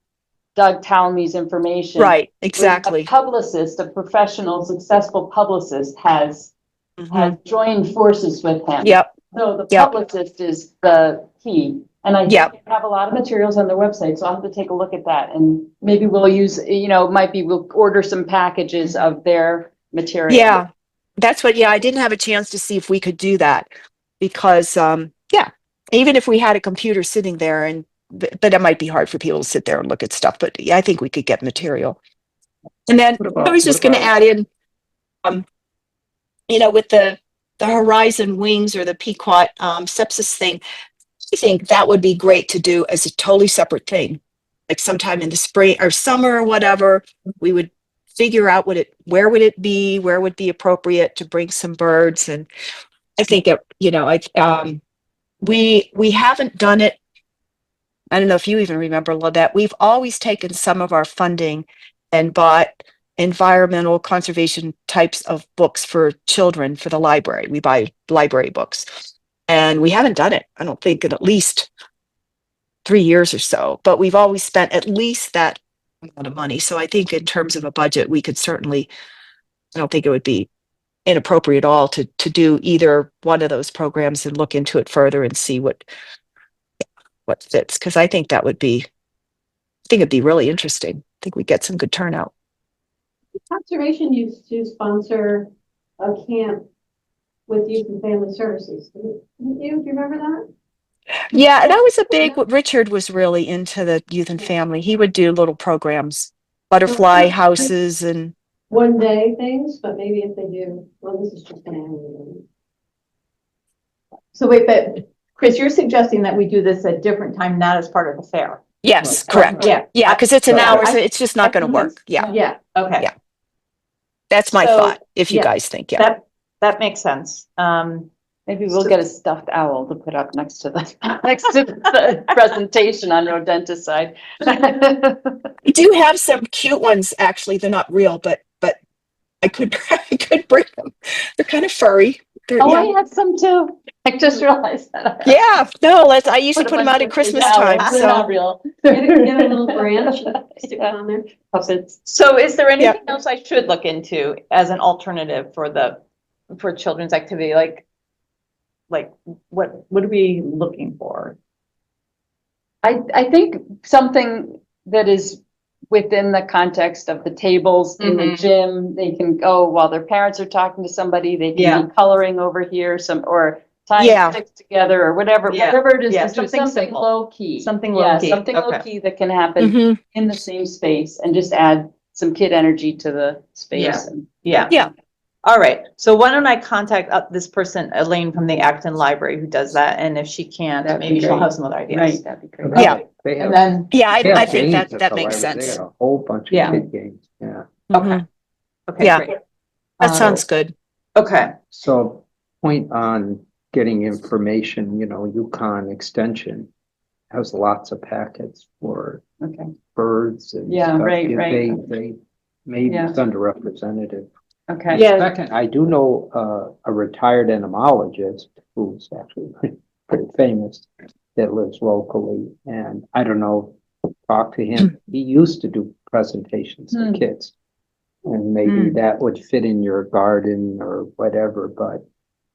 Doug Talmey's information. right, with exactly. A publicist, a professional, successful publicist has Mhm. joined forces with him. Yep, So the Yep. publicist is the key. And I Yep. think they have a lot of materials on their website, so I'll have to take a look at that. And maybe we'll use, you know, we'll order some packages of their material. yeah, that's what, yeah, I didn't have a chance to see if we could do that because, yeah, even if we had a computer sitting there and but it might be hard for people to sit there and look at stuff, but yeah, I think we could get material. And then I was just going to add in, with the Horizon Wings or the Pequot sepsis thing, I think that would be great to do as a totally separate thing. Like sometime in the spring or summer or whatever, we would figure out where would it be, where would be appropriate to bring some birds. And I think we haven't done it. I don't know if you even remember that. We've always taken some of our funding and bought environmental conservation types of books for children for the library. We buy library books. And we haven't done it, I don't think, in at least 3 years or so. But we've always spent at least that amount of money. So I think in terms of a budget, we could certainly, I don't think it would be inappropriate at all to do either one of those programs and look into it further and see what fits. Because I think it'd be really interesting. I think we get some good turnout. Conservation used to sponsor a camp with Youth and Family Services. Do you remember that? Yeah, that was a big, Richard was really into the youth and family. He would do little programs, butterfly houses and. One day things, but maybe if they do, well, this is just an annual. So wait, but Chris, you're suggesting that we do this at a different time, not as part of the fair? Yes, correct. Yeah. Yeah, because it's an Yeah, hour, so it's just not going to work. Yeah, Yeah, okay. Yeah. That's my So, thought, if you yeah, guys think, yeah. That makes sense. Maybe we'll get a stuffed owl to put up next to the presentation on rodenticide. We do have some cute ones, actually. They're not real, but I could bring them. They're kind of furry. Oh, I have some too. I just realized that. Yeah, no, I used to put them out at Christmas time, They're not so. real. Get a little branch, stick it on there. Puppets. So is there anything else I should look into as an alternative for children's activity? Like what are we looking for? I think something that is within the context of the tables in the gym, they can go while their parents are talking to somebody, they can be coloring over here, or tying sticks together or whatever it is. Yeah, to do, something something simple. low key. Something low key. Something low Okay. key that can happen in the same space and just add some kid energy to the space. Yeah. All right. So why don't I contact this person, Elaine from the Acton Library, who does that, and if she can't, That'd be maybe she'll great. have some other ideas. Right, that'd be great. Yeah. They have, And then, Yeah, they have I think games at that the makes library. They sense. got a whole bunch of Yeah. kid games, yeah. Mhm. okay, Yeah. great. That sounds good. Okay. So point on getting information, Yukon Extension has lots of packets for Okay. birds and Yeah, stuff. right. They maybe Yeah. it's underrepresented. Okay. Yeah. Second, I do know a retired entomologist who's actually pretty famous that lives locally, and I don't know, talk to him. He used to do presentations to kids. And maybe that would fit in your garden or whatever, but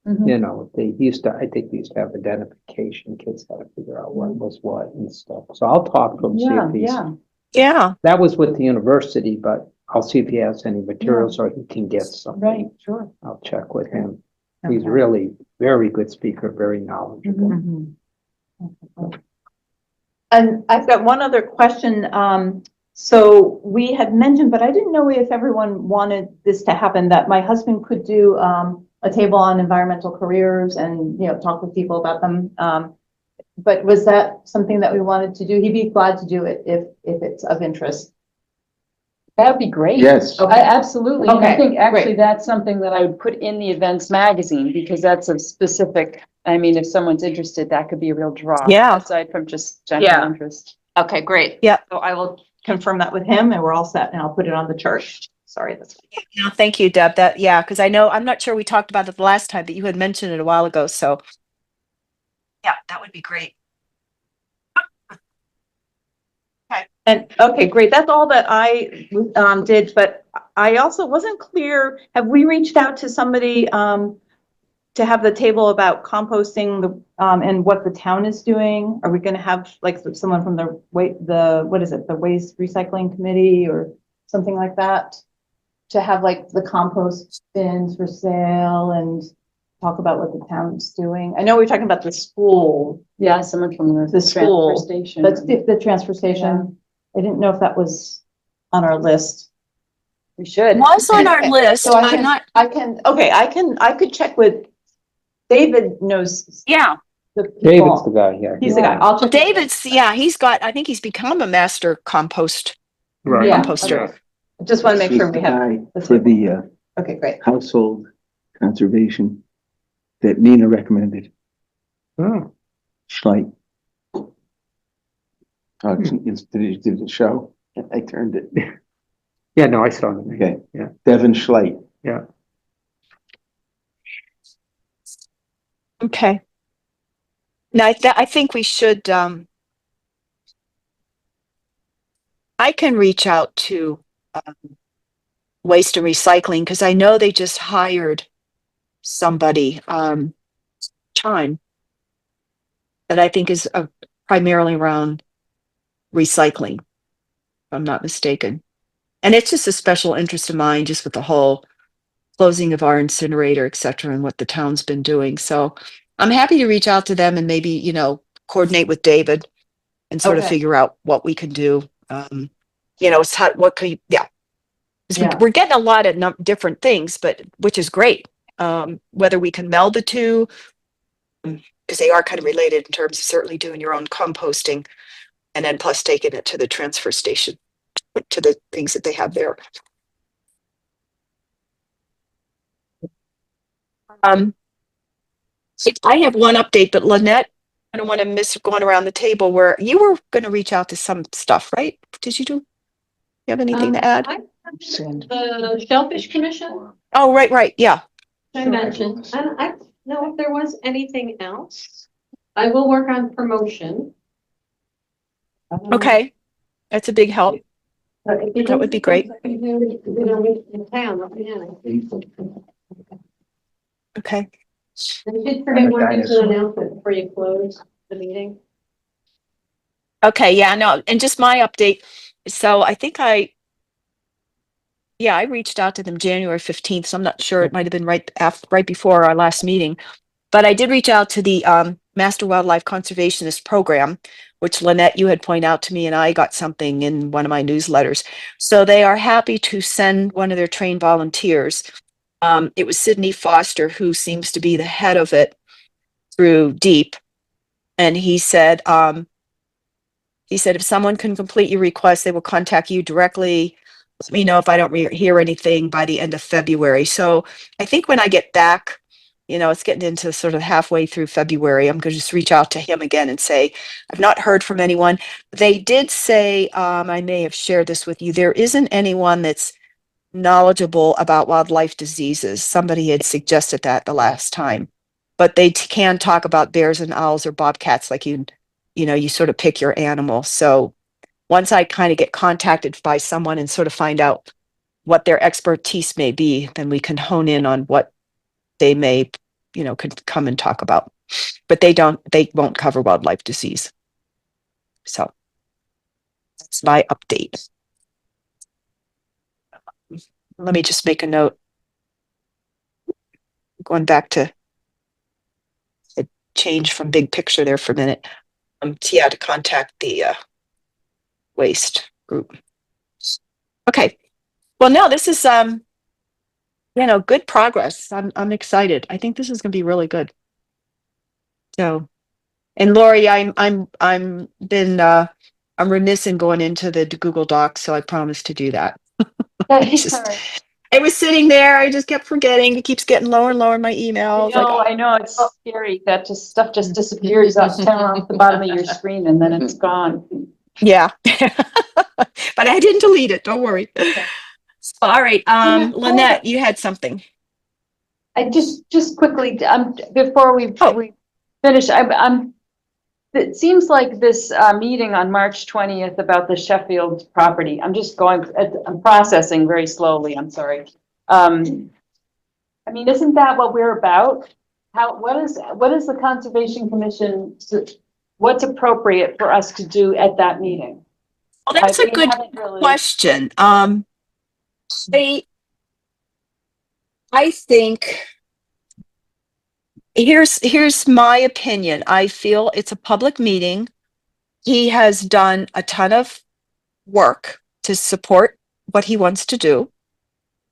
they used to, I think they used to have identification. Kids had to figure out what was what and stuff. So I'll talk to him, see if he's, Yeah, that was with the university, but I'll see if he has any materials or he can get something. Right, sure. I'll check with him. He's really very good speaker, very knowledgeable. And I've got one other question. So we had mentioned, but I didn't know if everyone wanted this to happen, that my husband could do a table on environmental careers and, talk with people about them. But was that something that we wanted to do? He'd be glad to do it if it's of interest. That'd be great. Yes. Absolutely. And I Okay, think actually great. that's something that I would put in the events magazine because that's a specific, if someone's interested, that could be a real draw. Yeah. Aside from just general Yeah. interest. Okay, great. Yeah. So I will confirm that with him and we're all set and I'll put it on the chart. Sorry, that's. no, thank you, Deb. Because I'm not sure we talked about it the last time, but you had mentioned it a while ago, so. Yeah, that would be great. And, okay, great. That's all that I did, but I also wasn't clear. Have we reached out to somebody to have the table about composting and what the town is doing? Are we going to have like someone from the waste recycling committee or something like that? To have like the compost bins for sale and talk about what the town's doing. I know we were talking about the school, Yeah, someone from the The school, transfer station. but the transfer station, I didn't know if that was on our list. We should. Was on our list. So I'm not, I could check with, David knows yeah. the David's the people. guy here. He's the guy. I'll check. with David's, yeah, I think he's become a master compost Right. Yeah, composter. okay. Just want to make This sure was we the have, guy the for table. the Okay, great. household conservation that Nina recommended. Oh, Schleit. Did the show? I turned it. yeah, no, I saw him. Okay. Yeah. Devin Schleit. Okay. Now, I think we should, I can reach out to Waste and Recycling because I know they just hired somebody, time that I think is primarily around recycling, if I'm not mistaken. And it's just a special interest of mine, just with the whole closing of our incinerator, et cetera, and what the town's been doing. So I'm happy to reach out to them and maybe, coordinate with David and sort of Okay. figure out what we can do. It's what can you, yeah. 'Cause Yeah. we're getting a lot of different things, but which is great. Whether we can meld the two, because they are kind of related in terms of certainly doing your own composting and then plus taking it to the transfer station, to the things that they have there. I have one update, but Lynette, I don't want to miss going around the table where you were going to reach out to some stuff, right? Did you have anything to add? The Shellfish Commission, Oh, right. Yeah. I mentioned, and I don't know if there was anything else. I will work on promotion. Okay. That's a big help. But if you That would be great. think there's something to do, in town, let me know. Okay. And did forget one thing to announce it before you close the meeting. Okay. Yeah, no. And just my update. So I think I reached out to them January 15th. So I'm not sure. It might have been right before our last meeting. But I did reach out to the Master Wildlife Conservationist Program, which Lynette, you had pointed out to me, and I got something in one of my newsletters. So they are happy to send one of their trained volunteers. It was Sydney Foster, who seems to be the head of it through Deep. And he said, if someone can complete your request, they will contact you directly. Let me know if I don't hear anything by the end of February. So I think when I get back, it's getting into sort of halfway through February, I'm going to just reach out to him again and say, I've not heard from anyone. They did say, I may have shared this with you, there isn't anyone that's knowledgeable about wildlife diseases. Somebody had suggested that the last time, but they can talk about bears and owls or bobcats, like you sort of pick your animal. So once I kind of get contacted by someone and sort of find out what their expertise may be, then we can hone in on what they may, could come and talk about. But they won't cover wildlife disease. So that's my update. Let me just make a note. Going back to a change from big picture there for a minute. To contact the waste group. Okay. Well, no, this is good progress. I'm excited. I think this is going to be really good. So, and Lori, I'm remiss in going into the Google Docs, so I promise to do that. It was sitting there. I just kept forgetting. It keeps getting lower and lower in my email. I know, it's scary. That stuff just disappears off the bottom of your screen and then it's gone. Yeah. But I didn't delete it. Don't worry. All right. Lynette, you had something. I just quickly, before we finish, it seems like this meeting on March 20th about the Sheffield property, I'm processing very slowly, I'm sorry. Isn't that what we're about? What is the Conservation Commission, what's appropriate for us to do at that meeting? Well, that's a good question. I think Here's my opinion. I feel it's a public meeting. He has done a ton of work to support what he wants to do.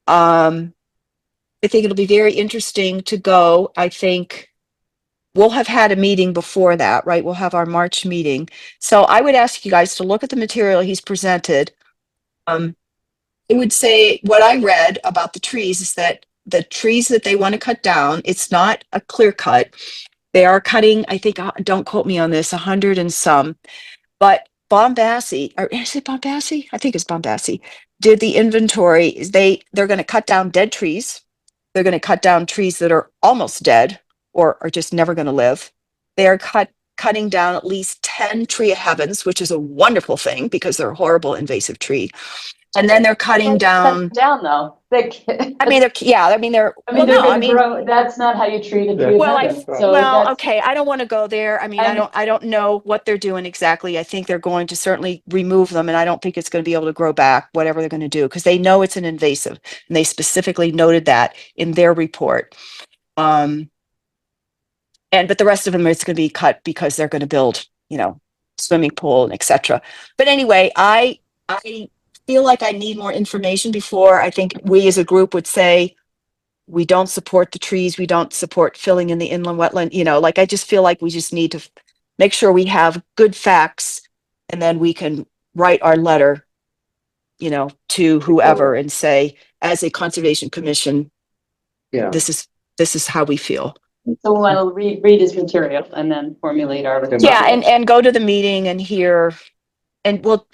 I think it'll be very interesting to go. I think we'll have had a meeting before that, right? We'll have our March meeting. So I would ask you guys to look at the material he's presented. I would say what I read about the trees is that the trees that they want to cut down, it's not a clear cut. They are cutting, I think, don't quote me on this, 100 and some. But Bombassi, or is it Bombassi? I think it's Bombassi, did the inventory. They're going to cut down dead trees. They're going to cut down trees that are almost dead or are just never going to live. They are cutting down at least 10 tree of heavens, which is a wonderful thing because they're a horrible invasive tree. And then they're cutting down. Down though. I mean, they're well, they're no, gonna grow, that's not how you treat a tree. well, So well, that's, okay, I don't want to go there. I mean, I don't know what they're doing exactly. I think they're going to certainly remove them, and I don't think it's going to be able to grow back, whatever they're going to do, because they know it's an invasive, and they specifically noted that in their report. But the rest of them, it's going to be cut because they're going to build, swimming pool and etc. But anyway, I feel like I need more information before I think we as a group would say, we don't support the trees, we don't support filling in the inland wetland, I just feel like we just need to make sure we have good facts, and then we can write our letter, to whoever and say, as a conservation commission, Yeah. this is how we feel. so we want to read his material and then formulate our. Yeah, and go to the meeting and hear, and we'll,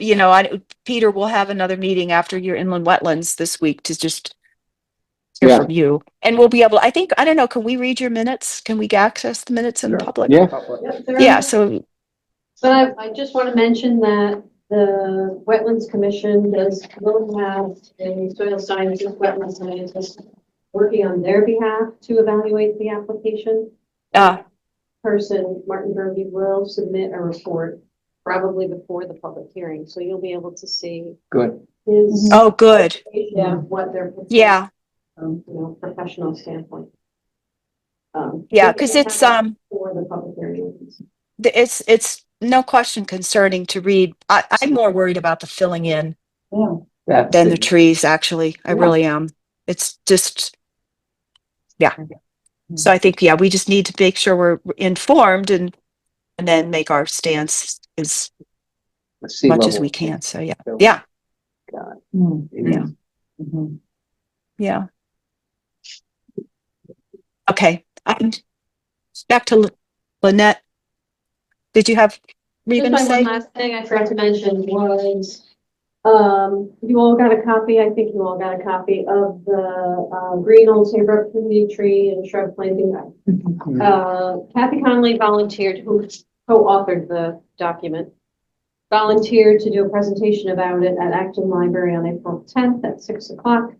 Peter, we'll have another meeting after your inland wetlands this week to just hear Yeah. from you, and we'll be able, I don't know, can we read your minutes? Can we access the minutes in Sure. public? Yeah. Yeah, so But I just want to mention that the Wetlands Commission will have a soil scientist, wetland scientist working on their behalf to evaluate the application. Person, Martin Berge, will submit a report probably before the public hearing, so you'll be able to see Good. his. oh, good. Yeah, what they're. Yeah, Professional standpoint. yeah, because it's For the public hearing. it's no question concerning to read. I'm more worried about the filling in That's than the trees, actually. I really am. It's just, yeah. So I think, yeah, we just need to make sure we're informed and then make our stance as much as we can. So yeah, yeah, yeah, yeah. Okay, back to Lynette. Did you were you Just going to my say? one last thing I forgot to mention was, you all got a copy, I think you all got a copy of the, green old Saybrook community tree and shrub planting. Kathy Conley volunteered, who co-authored the document, volunteered to do a presentation about it at Acton Library on April 10th at 6:00.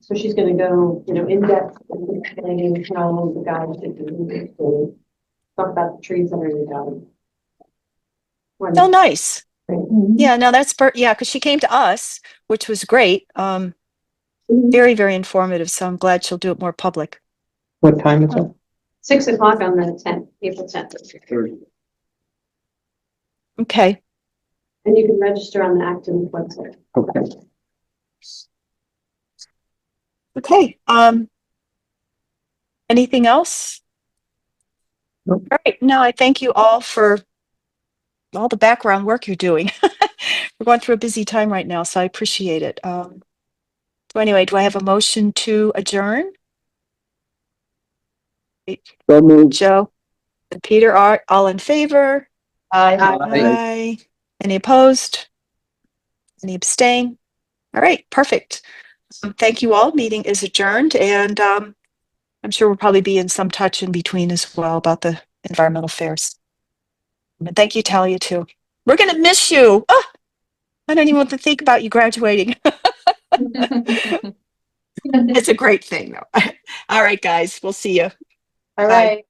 So she's gonna go, in depth and explain how the guys should do, talk about the trees that are in the garden. Oh, nice. Yeah, no, yeah, because she came to us, which was great. Very, very informative. So I'm glad she'll do it more public. What time is it? 6:00 on the 10th, April 10th. Okay. And you can register on the Acton website. Okay. Okay. Anything else? Nope. All right. No, I thank you all for all the background work you're doing. We're going through a busy time right now, so I appreciate it. So anyway, do I have a motion to adjourn? So moved. Joe and Peter are all in favor. Aye. Any opposed? Any abstain? All right, perfect. Thank you all. Meeting is adjourned, and I'm sure we'll probably be in some touch in between as well about the environmental fairs. And thank you, Talia, too. We're going to miss you. Ah, I don't even want to think about you graduating. It's a great thing, though. All right, guys, we'll see you. All Bye. right.